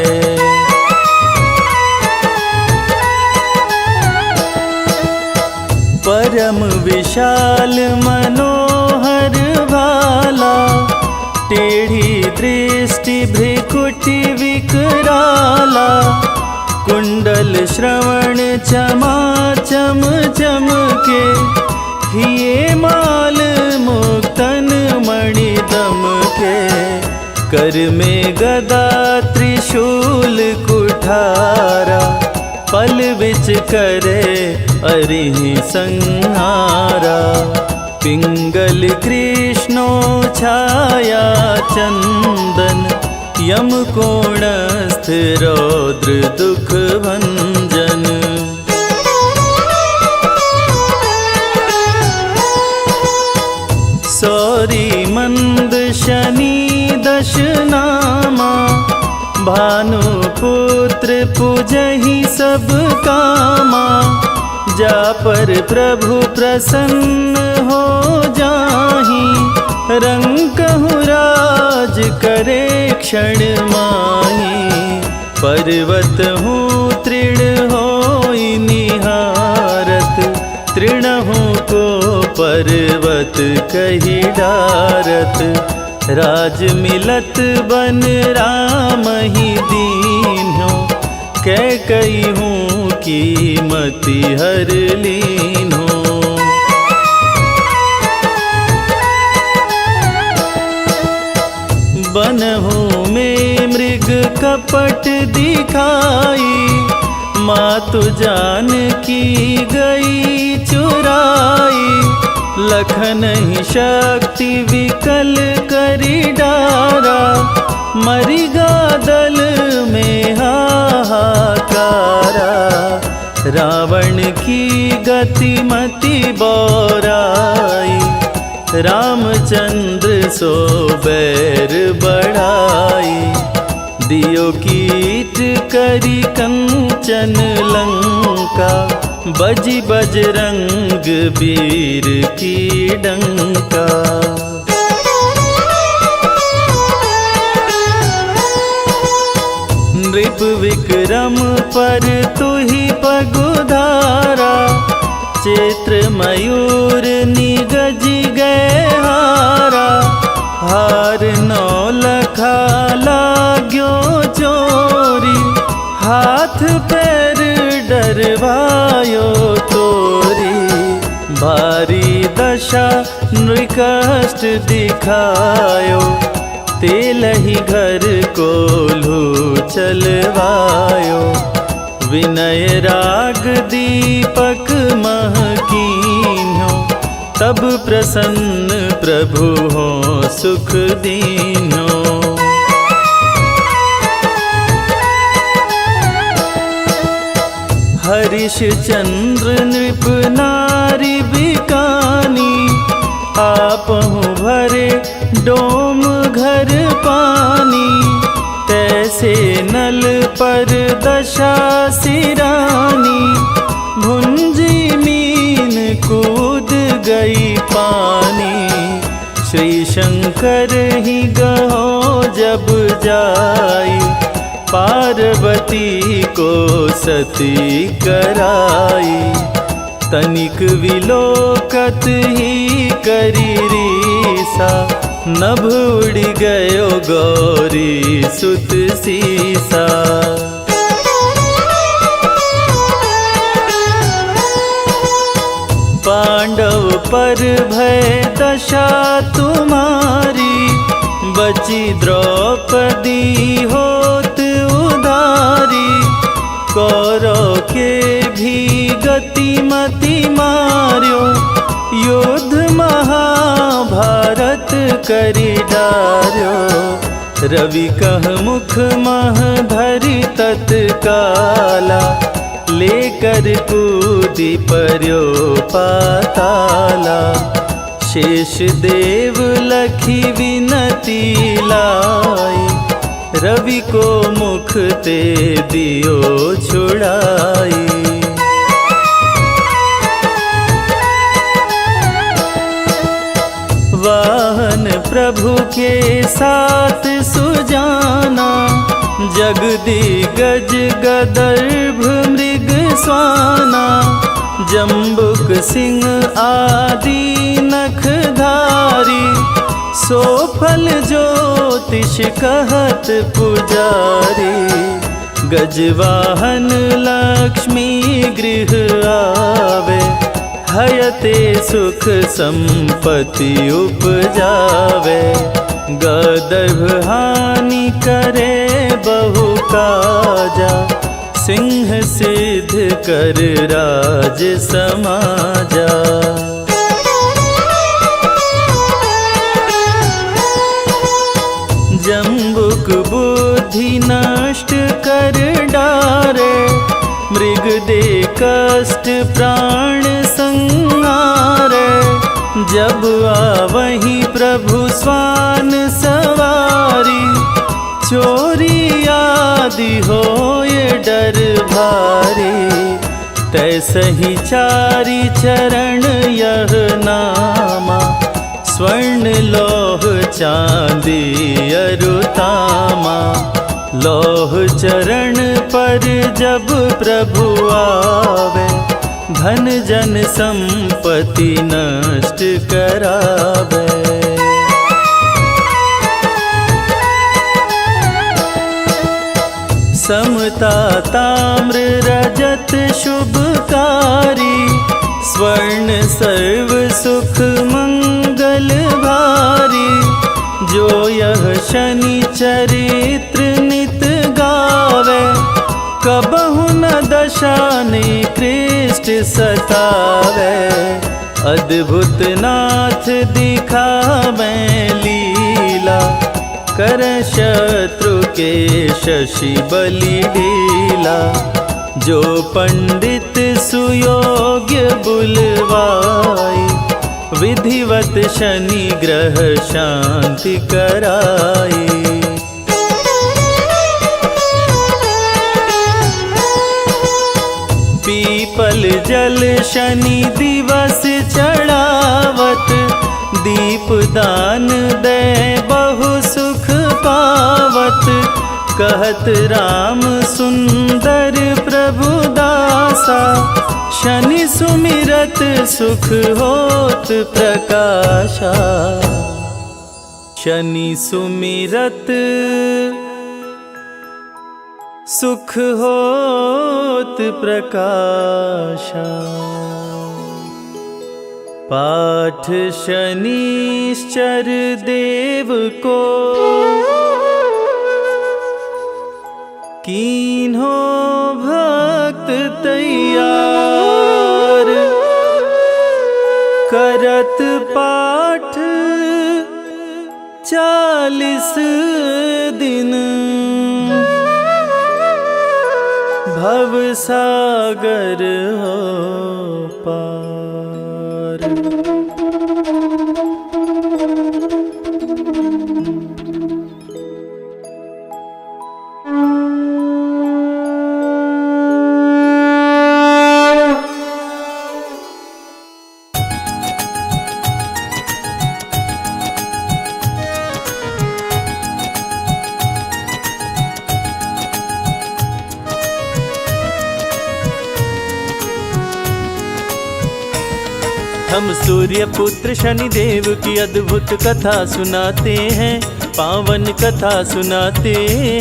परम विशाल मनोहर भाला, टेढ़ी दृष्टि भ्रिकुटि विकराला, कुंडल श्रवण चमाचम चमके, हिये माल मुक्तन मणि दमके, कर में गदा त्रिशूल कुठारा, पल बिच करे अरिहि संहारा, पिंगल कृष्णो छाया चंदन, यम कोणस्थ रौद्र दुख भंजन। सौरी मंद शनि दश नामा, भानुपुत्र पूजहि सब कामा, जा पर प्रभु प्रसन्न हो जाहि, रंकहु राज करे क्षण माहि, पर्वत हूँ तृण होई निहारत, तृणहु को पर्वत कही डारत, राज मिलत बन राम ही दीन्हो, कैकई हूँ कीमति हर लीन्हो। बनहु में मृग कपट दिखाई, मातु जानकी गई चुराई, लखन ही शक्ति विकल करी डारा, मरिगा दल में हाहाकारा, रावण की गतिमति बौराई, रामचंद्र सो बैर बढ़ाई, दियो कीट करी कंचन लंका, बजी बजरंग वीर की डंका। नृप विक्रम पर तुहि पगुधारा, चैत्र मयूर निगजी गए हारा, हार नौलखा लाग्यो चोरी, हाथ पैर डरवायो तोरी, भारी दशा नृकष्ट दिखायो, तेलहि घर कोल्हू चलवायो, विनय राग दीपक महकीन्हो, तब प्रसन्न प्रभु हो सुख दीन्हो। हरिश्चंद्र नृप नारी बिकानी, आपहु भरे डोम घर पानी, तैसे नल पर दशा सिरानी, भुंजी मीन कूद गई पानी, श्री शंकर ही गहो जब जाई, पार्वती को सती कराई, तनिक विलोकत ही करी रीसा, नभ उड़ गयो गौरी सुत सीसा। पांडव पर भय दशा तुम्हारी, बची द्रौपदी होत उधारी, कौरव के भी गतिमति मार्यो, युद्ध महाभारत करी डार्यो, रवि कह मुख मह धरि तत्काला, लेकर कूदी पर्यो पाताला, शेष देव लखी विनती लाई, रवि को मुख ते दियो छुड़ाई। वाहन प्रभु के साथ सुजाना, जगदी गज गदर्भ मृग स्वाना, जम्बुक सिंह आदि नखधारी, सो फल ज्योतिष कहत पुजारी। गजवाहन लक्ष्मी गृह आवे, हयते सुख संपत्ति उपजावे। गदर्भ हानि करे बहु काजा, सिंह सिद्ध कर राज समाजा। जम्बुक बुद्धि नष्ट कर डारे, मृग दे कष्ट प्राण संहारे। जब आवहि प्रभु स्वान सवारी, चोरी आदि होए डर भारी। तैसहि चारि चरण यह नामा, स्वर्ण लौह चांदी अरुतामा। लौह चरण पर जब प्रभु आवे, धन जन संपत्ति नष्ट करावे। समता ताम्र रजत शुभकारी, स्वर्ण सर्व सुख मंगल भारी। जो यह शनि चरित्र नित गावे, कबहु न दशा निकृष्ट सतावे। अद्भुत नाथ दिखावे लीला, कर शत्रु के शशि बलि लीला। जो पंडित सुयोग्य बुलवाई, विधिवत शनि ग्रह शांति कराई। पीपल जल शनि दिवस चढ़ावत, दीप दान दे बहु सुख पावत। कहत राम सुंदर प्रभु दासा, शनि सुमिरत सुख होत प्रकाशा। शनि सुमिरत सुख होत प्रकाशा। पाठ शनिश्चर देव को, कीन्हो भक्त तैयार। करत पाठ 40 दिन, भव सागर हो पार। हम सूर्य पुत्र शनिदेव की अद्भुत कथा सुनाते हैं, पावन कथा सुनाते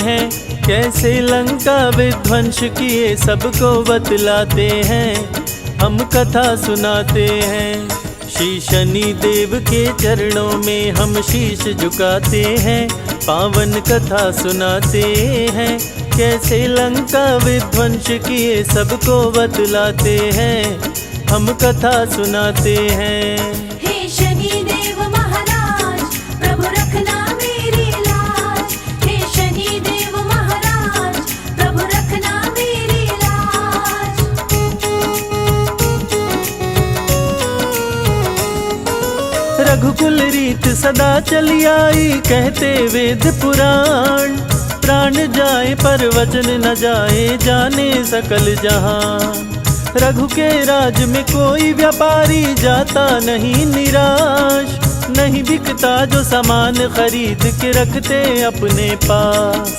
हैं। कैसे लंका विध्वंस किए सबको बतलाते हैं, हम कथा सुनाते हैं। श्री शनि देव के चरणों में हम शीश झुकाते हैं, पावन कथा सुनाते हैं। कैसे लंका विध्वंस किए सबको बतलाते हैं, हम कथा सुनाते हैं। हे शनि देव महाराज, प्रभु रखना मेरी लाज। हे शनि देव महाराज, प्रभु रखना मेरी लाज। रघुकुल रीत सदा चली आई, कहते वेद पुराण। प्राण जाए पर वचन न जाए, जाने सकल जहान। रघु के राज में कोई व्यापारी जाता नहीं निराश। नहीं बिकता जो सामान खरीद के रखते अपने पास।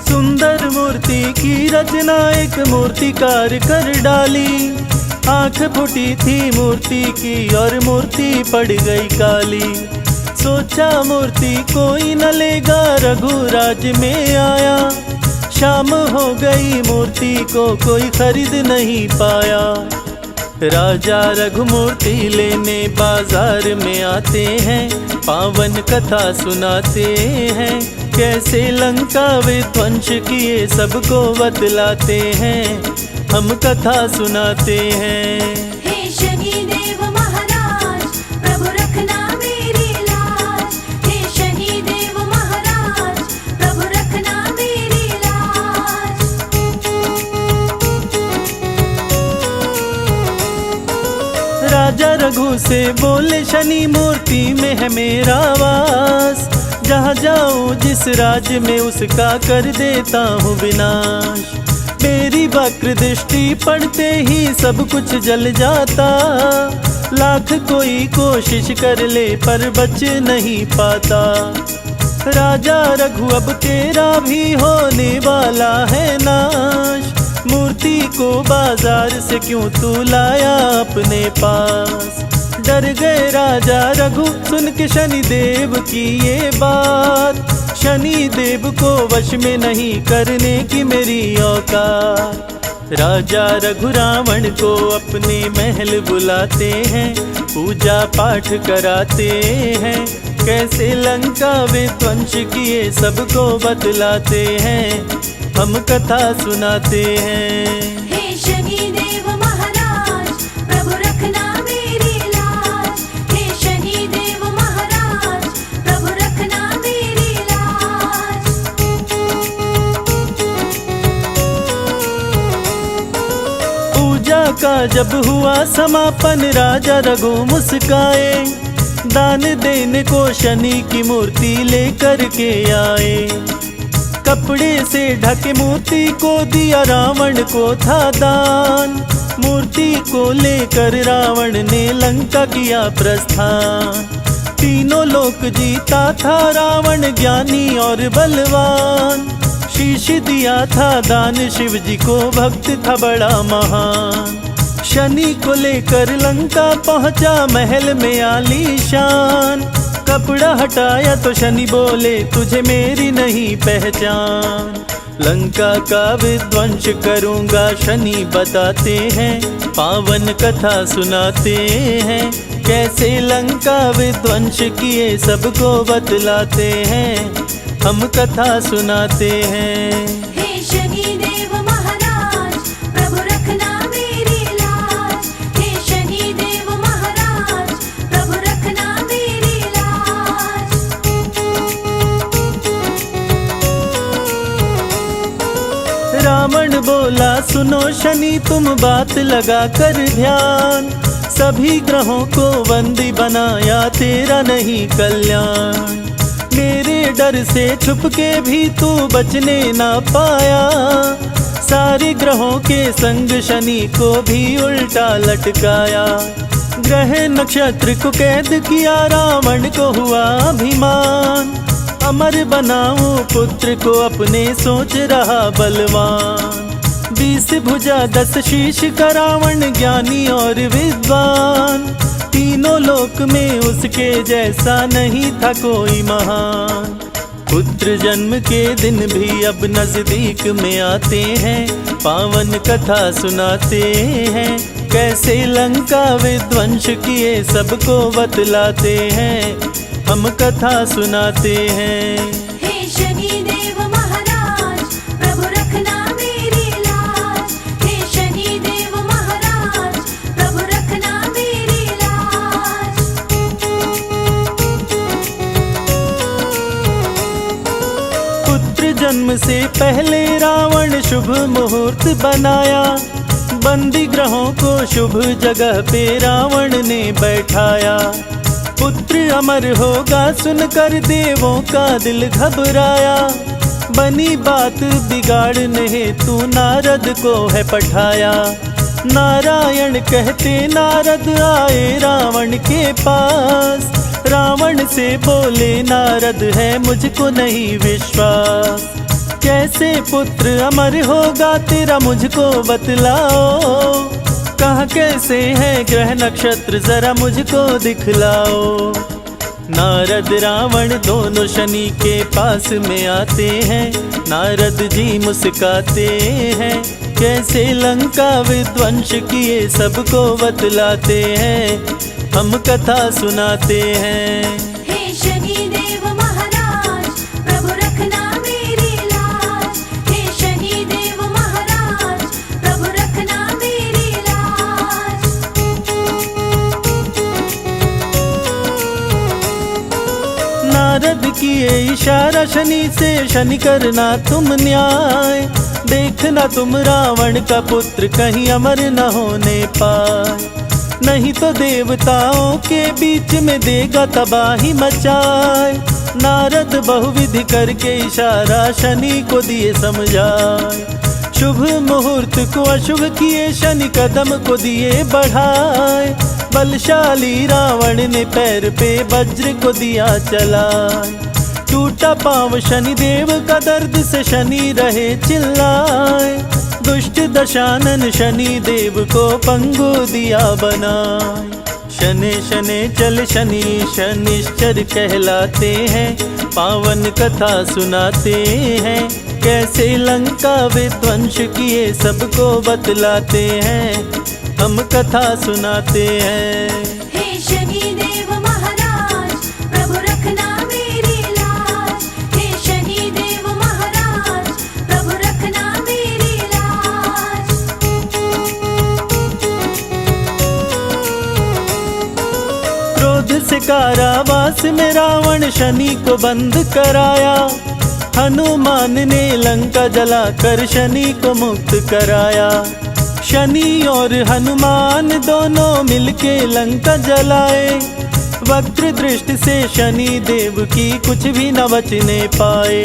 सुंदर मूर्ति की रचना एक मूर्तिकार कर डाली, आंख फूटी थी मूर्ति की और मूर्ति पड़ गई काली। सोचा मूर्ति कोई न लेगा, रघुराज में आया। शाम हो गई मूर्ति को कोई खरीद नहीं पाया। राजा रघुमूर्ति लेने बाजार में आते हैं, पावन कथा सुनाते हैं। कैसे लंका विध्वंस किए सबको बतलाते हैं, हम कथा सुनाते हैं। हे शनिदेव महाराज, प्रभु रखना मेरी लाज। हे शनिदेव महाराज, प्रभु रखना मेरी लाज। राजा रघु से बोले शनि मूर्ति में है मेरा वास। जहाँ जाऊँ जिस राज्य में उसका कर देता हूँ विनाश। मेरी वक्र दृष्टि पड़ते ही सब कुछ जल जाता। लाख कोई कोशिश कर ले पर बच नहीं पाता। राजा रघु अब तेरा भी होने वाला है नाश। मूर्ति को बाजार से क्यों तू लाया अपने पास। डर गए राजा रघु सुन के शनिदेव की ये बात। शनिदेव को वश में नहीं करने की मेरी औकात। राजा रघु रावण को अपने महल बुलाते हैं, पूजा पाठ कराते हैं। कैसे लंका विध्वंस किए सबको बतलाते हैं, हम कथा सुनाते हैं। हे शनिदेव महाराज, प्रभु रखना मेरी लाज। हे शनिदेव महाराज, प्रभु रखना मेरी लाज। पूजा का जब हुआ समापन, राजा रघु मुस्काए। दान देने को शनि की मूर्ति लेकर के आए। कपड़े से ढके मूर्ति को दिया, रावण को था दान। मूर्ति को लेकर रावण ने लंका किया प्रस्थान। तीनों लोक जीता था रावण, ज्ञानी और बलवान। शीश दिया था दान शिव जी को, भक्त था बड़ा महान। शनि को लेकर लंका पहुंचा, महल में आलीशान। कपड़ा हटाया तो शनि बोले तुझे मेरी नहीं पहचान। लंका का विध्वंस करूंगा शनि बताते हैं, पावन कथा सुनाते हैं। कैसे लंका विध्वंस किए सबको बतलाते हैं, हम कथा सुनाते हैं। हे शनिदेव महाराज, प्रभु रखना मेरी लाज। हे शनिदेव महाराज, प्रभु रखना मेरी लाज। रावण बोला सुनो शनि तुम बात लगा कर ध्यान। सभी ग्रहों को बंदी बनाया, तेरा नहीं कल्याण। मेरे डर से छुप के भी तू बचने ना पाया। सारे ग्रहों के संग शनि को भी उल्टा लटकाया। ग्रह नक्षत्र को कैद किया, रावण को हुआ अभिमान। अमर बनाऊं पुत्र को अपने, सोच रहा बलवान। 20 भुजा 10 शीश का रावण, ज्ञानी और विद्वान। तीनों लोक में उसके जैसा नहीं था कोई महान। पुत्र जन्म के दिन भी अब नजदीक में आते हैं, पावन कथा सुनाते हैं। कैसे लंका विध्वंस किए सबको बतलाते हैं, हम कथा सुनाते हैं। हे शनिदेव महाराज, प्रभु रखना मेरी लाज। हे शनिदेव महाराज, प्रभु रखना मेरी लाज। पुत्र जन्म से पहले रावण शुभ मुहूर्त बनाया। बंदी ग्रहों को शुभ जगह पे रावण ने बैठाया। पुत्र अमर होगा सुनकर देवों का दिल घबराया। बनी बात बिगाड़ने हेतु नारद को है पठाया। नारायण कहते नारद आए रावण के पास। रावण से बोले नारद है मुझको नहीं विश्वास। कैसे पुत्र अमर होगा तेरा मुझको बतलाओ। कहाँ कैसे हैं ग्रह नक्षत्र जरा मुझको दिखलाओ। नारद रावण दोनों शनि के पास में आते हैं। नारद जी मुस्काते हैं, कैसे लंका विध्वंस किए सबको बतलाते हैं। हम कथा सुनाते हैं। हे शनि देव महाराज, प्रभु रखना मेरी लाज। हे शनि देव महाराज, प्रभु रखना मेरी लाज। नारद किए इशारा शनि से, शनि करना तुम न्याय। देखना तुम रावण का पुत्र कहीं अमर न होने पाए, नहीं तो देवताओं के बीच में देगा तबाही मचाए। नारद बहुविधि करके इशारा शनि को दिए समझाए। शुभ मुहूर्त को अशुभ किए, शनि कदम को दिए बढ़ाए। बलशाली रावण ने पैर पे वज्र को दिया चलाए। टूटा पांव शनि देव का, दर्द से शनि रहे चिल्लाए। दुष्ट दशानन शनि देव को पंगु दिया बनाए। शनि शनि चल शनि शनिश्चर कहलाते हैं। पावन कथा सुनाते हैं, कैसे लंका विध्वंस किए सबको बतलाते हैं। हम कथा सुनाते हैं। हे शनि देव महाराज, प्रभु रखना मेरी लाज। हे शनि देव महाराज, प्रभु रखना मेरी लाज। क्रोध से कारावास में रावण शनि को बंद कराया। हनुमान ने लंका जलाकर शनि को मुक्त कराया। शनि और हनुमान दोनों मिलके लंका जलाए। वक्र दृष्टि से शनि देव की कुछ भी न बचने पाए।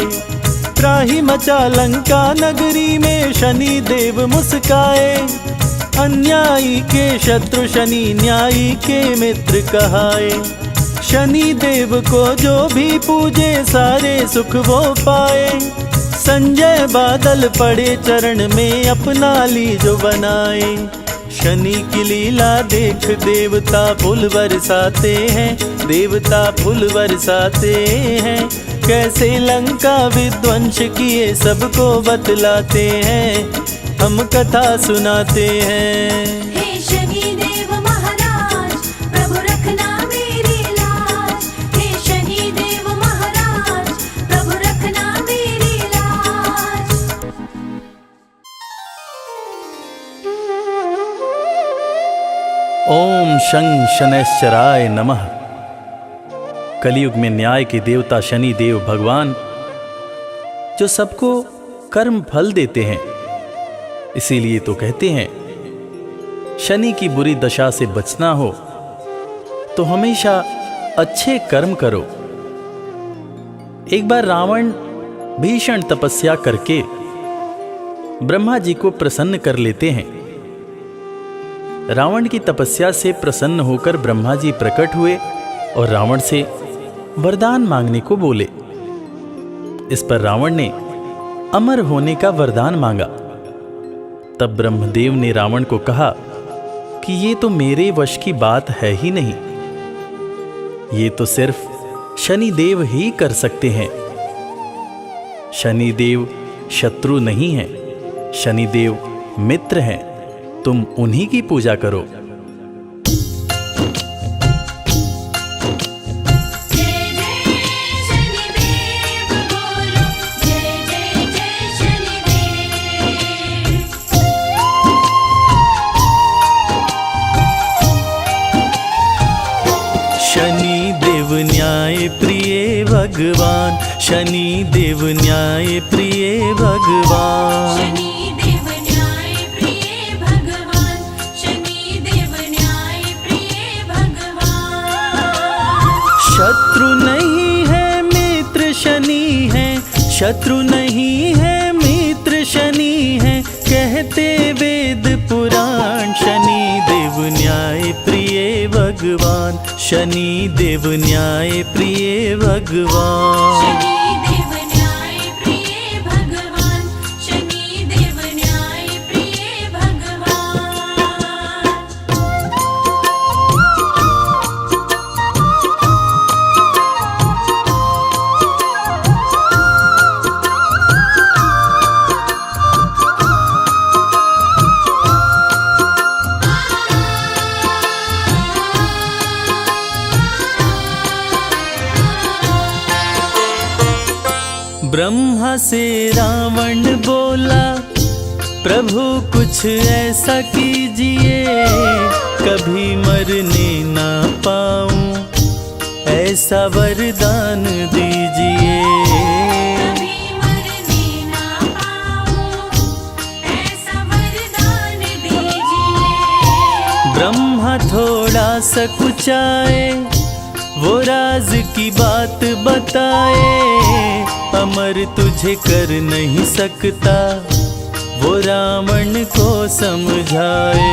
त्राही मचा लंका नगरी में शनि देव मुस्काए। अन्यायी के शत्रु शनि, न्यायी के मित्र कहाए। शनि देव को जो भी पूजे सारे सुख वो पाए। संजय बादल पड़े चरण में, अपना ली जो बनाए। शनि की लीला देख देवता फूल बरसाते हैं। देवता फूल बरसाते हैं, कैसे लंका विध्वंस किए सबको बतलाते हैं। हम कथा सुनाते हैं। हे शनि देव महाराज, प्रभु रखना मेरी लाज। हे शनि देव महाराज, प्रभु रखना मेरी लाज। ओम शं शनैश्चराय नमः। कलयुग में न्याय के देवता शनि देव भगवान, जो सबको कर्म फल देते हैं। इसीलिए तो कहते हैं, शनि की बुरी दशा से बचना हो तो हमेशा अच्छे कर्म करो। एक बार रावण भीषण तपस्या करके ब्रह्मा जी को प्रसन्न कर लेते हैं। रावण की तपस्या से प्रसन्न होकर ब्रह्मा जी प्रकट हुए और रावण से वरदान मांगने को बोले। इस पर रावण ने अमर होने का वरदान मांगा। तब ब्रह्मदेव ने रावण को कहा कि ये तो मेरे वश की बात है ही नहीं, ये तो सिर्फ शनिदेव ही कर सकते हैं। शनिदेव शत्रु नहीं हैं, शनिदेव मित्र हैं। तुम उन्हीं की पूजा करो। जय जय शनिदेव बोलो, जय जय जय शनिदेव। शनि देव न्याय प्रिय भगवान, शनि देव न्याय प्रिय भगवान। शनि देव न्याय प्रिय भगवान, शनि देव न्याय प्रिय भगवान। शत्रु नहीं है मित्र शनि है, शत्रु नहीं है मित्र शनि है, कहते वेद पुराण। शनि देव न्याय प्रिय भगवान, शनि देव न्याय प्रिय भगवान। शनि देव न्याय प्रिय भगवान, शनि देव न्याय प्रिय भगवान। ब्रह्मा से रावण बोला, प्रभु कुछ ऐसा कीजिए, कभी मरने ना पाऊं, ऐसा वरदान दीजिए। कभी मरने ना पाऊं, ऐसा वरदान दीजिए। ब्रह्मा थोड़ा सकुचाए, वो राज की बात बताए, अमर तुझे कर नहीं सकता, वो रावण को समझाए।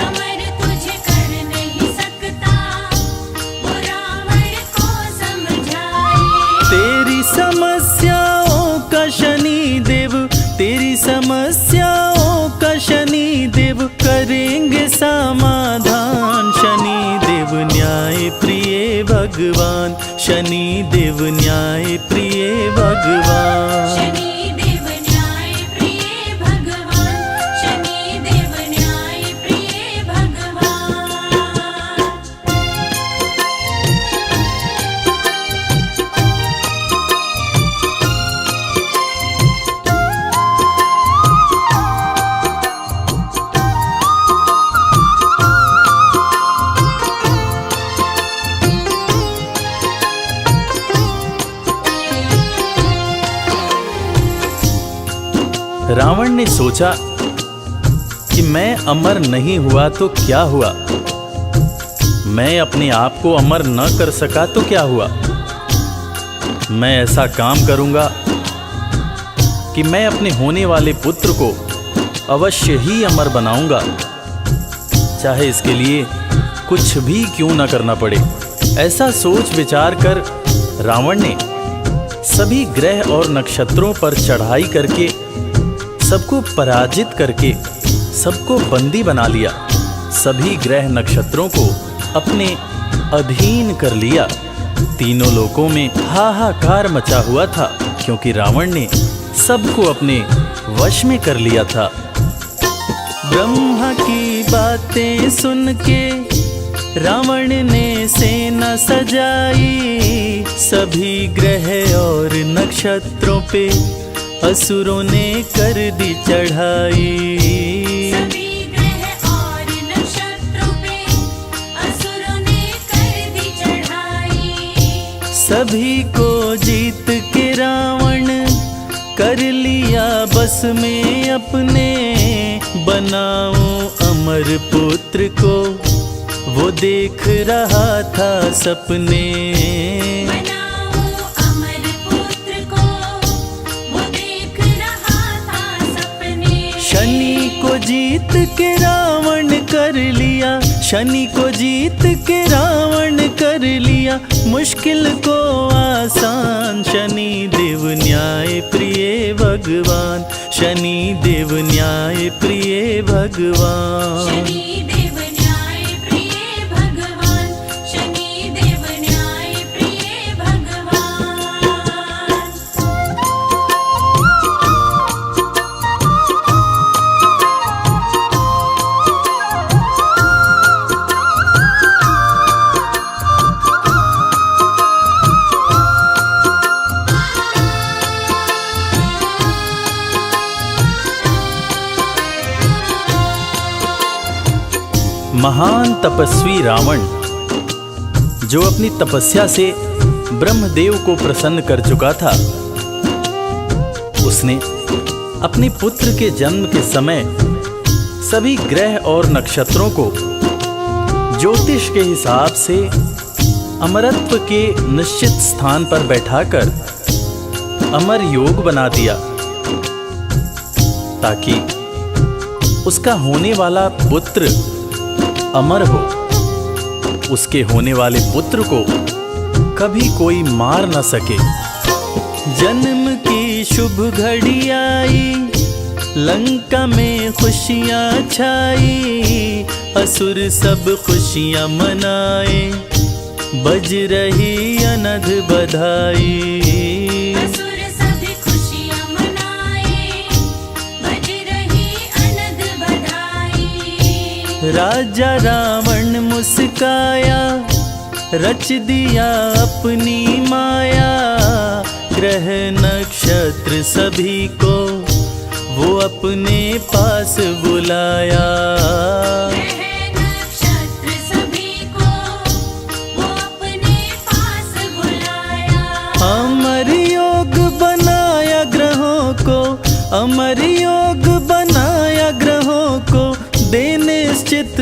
अमर तुझे कर नहीं सकता, वो रावण को समझाए। तेरी समस्याओं का शनि देव, तेरी समस्याओं का शनि देव करेंगे समाधान। शनि देव न्याय प्रिय भगवान, शनि देव न्याय प्रिय भगवान। शनि देव न्याय प्रिय भगवान, शनि देव न्याय प्रिय भगवान। रावण ने सोचा कि मैं अमर नहीं हुआ तो क्या हुआ, मैं अपने आप को अमर न कर सका तो क्या हुआ। मैं ऐसा काम करूंगा कि मैं अपने होने वाले पुत्र को अवश्य ही अमर बनाऊंगा, चाहे इसके लिए कुछ भी क्यों न करना पड़े। ऐसा सोच विचार कर रावण ने सभी ग्रह और नक्षत्रों पर चढ़ाई करके सबको पराजित करके सबको बंदी बना लिया, सभी ग्रह नक्षत्रों को अपने अधीन कर लिया। तीनों लोकों में हाहाकार मचा हुआ था, क्योंकि रावण ने सबको अपने वश में कर लिया था। ब्रह्मा की बातें सुन के रावण ने सेना सजाई, सभी ग्रह और नक्षत्रों पे असुरों ने कर दी चढ़ाई। सभी ग्रह और नक्षत्रों पे असुरों ने कर दी चढ़ाई। सभी को जीत के रावण कर लिया बस में अपने, बनाऊं अमर पुत्र को वो देख रहा था सपने। बनाऊं अमर पुत्र को, वो देख रहा था सपने। शनि को जीत के रावण कर लिया, शनि को जीत के रावण कर लिया मुश्किल को आसान। शनि देव न्याय प्रिय भगवान, शनि देव न्याय प्रिय भगवान। शनि देव न्याय प्रिय भगवान, शनि देव न्याय प्रिय भगवान। महान तपस्वी रावण, जो अपनी तपस्या से ब्रह्मदेव को प्रसन्न कर चुका था, उसने अपने पुत्र के जन्म के समय सभी ग्रह और नक्षत्रों को ज्योतिष के हिसाब से अमरत्व के निश्चित स्थान पर बैठाकर अमर योग बना दिया, ताकि उसका होने वाला पुत्र अमर हो। उसके होने वाले पुत्र को कभी कोई मार न सके। जन्म की शुभ घड़ी आई, लंका में खुशियां छाई, असुर सब खुशियां मनाए, बज रही अनध बधाई। असुर सभी खुशियां मनाए, बज रही अनध बधाई। राजा रावण मुस्काया, रच दिया अपनी माया, ग्रह नक्षत्र सभी को वो अपने पास बुलाया। ग्रह नक्षत्र सभी को वो अपने पास बुलाया। अमर योग बनाया ग्रहों को, अमर योग बनाया ग्रहों को, दे निश्चित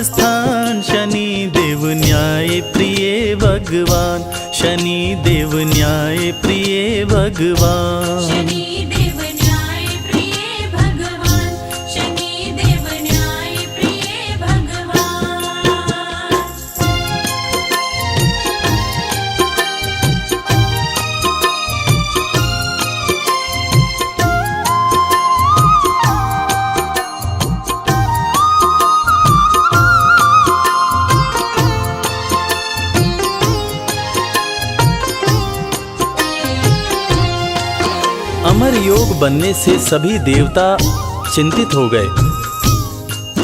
स्थान। शनि देव न्याय प्रिय भगवान, शनि देव न्याय प्रिय भगवान। शनि देव न्याय प्रिय भगवान, शनि देव न्याय प्रिय भगवान। अमर योग बनने से सभी देवता चिंतित हो गए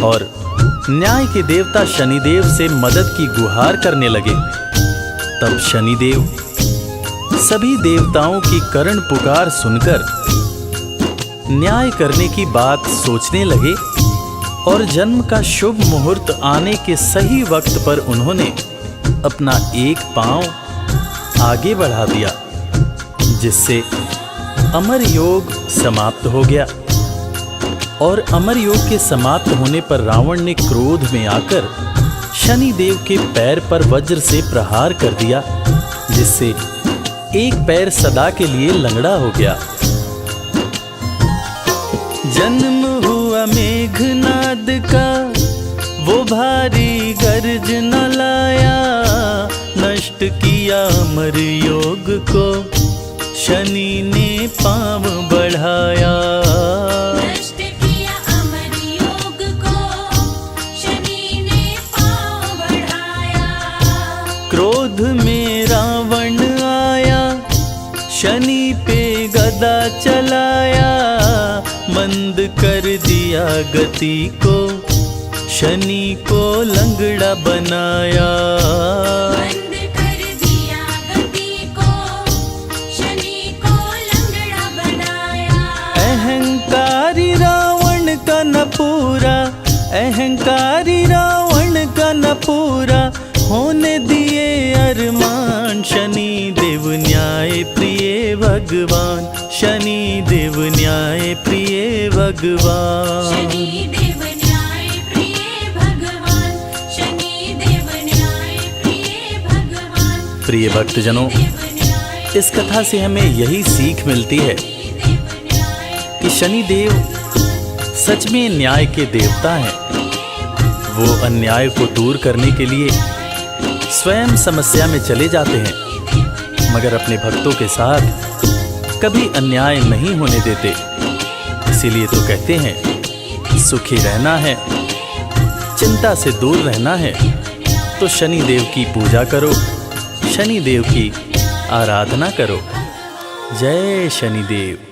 और न्याय के देवता शनिदेव से मदद की गुहार करने लगे। तब शनिदेव सभी देवताओं की करुण पुकार सुनकर न्याय करने की बात सोचने लगे और जन्म का शुभ मुहूर्त आने के सही वक्त पर उन्होंने अपना एक पांव आगे बढ़ा दिया, जिससे अमर योग समाप्त हो गया। और अमर योग के समाप्त होने पर रावण ने क्रोध में आकर शनि देव के पैर पर वज्र से प्रहार कर दिया, जिससे एक पैर सदा के लिए लंगड़ा हो गया। जन्म हुआ मेघनाद का, वो भारी गर्जन लाया, नष्ट किया अमर योग को, शनि ने पांव बढ़ाया। नष्ट किया अमर योग को, शनि ने पांव बढ़ाया। क्रोध में रावण आया, शनि पे गदा चलाया, मंद कर दिया गति को, शनि को लंगड़ा बनाया। बंद कर दिया गति को, शनि को लंगड़ा बनाया। अहंकारी रावण का न पूरा, अहंकारी रावण का न पूरा, होने दिए अरमान। शनि देव न्याय प्रिय भगवान, शनि देव न्याय प्रिय भगवान। शनि देव न्याय प्रिय भगवान, शनि देव न्याय प्रिय भगवान। प्रिय भक्तजनों, इस कथा से हमें यही सीख मिलती है कि शनि देव सच में न्याय के देवता हैं। वो अन्याय को दूर करने के लिए स्वयं समस्या में चले जाते हैं, मगर अपने भक्तों के साथ कभी अन्याय नहीं होने देते। इसीलिए तो कहते हैं सुखी रहना है, चिंता से दूर रहना है तो शनि देव की पूजा करो, शनि देव की आराधना करो। जय शनिदेव।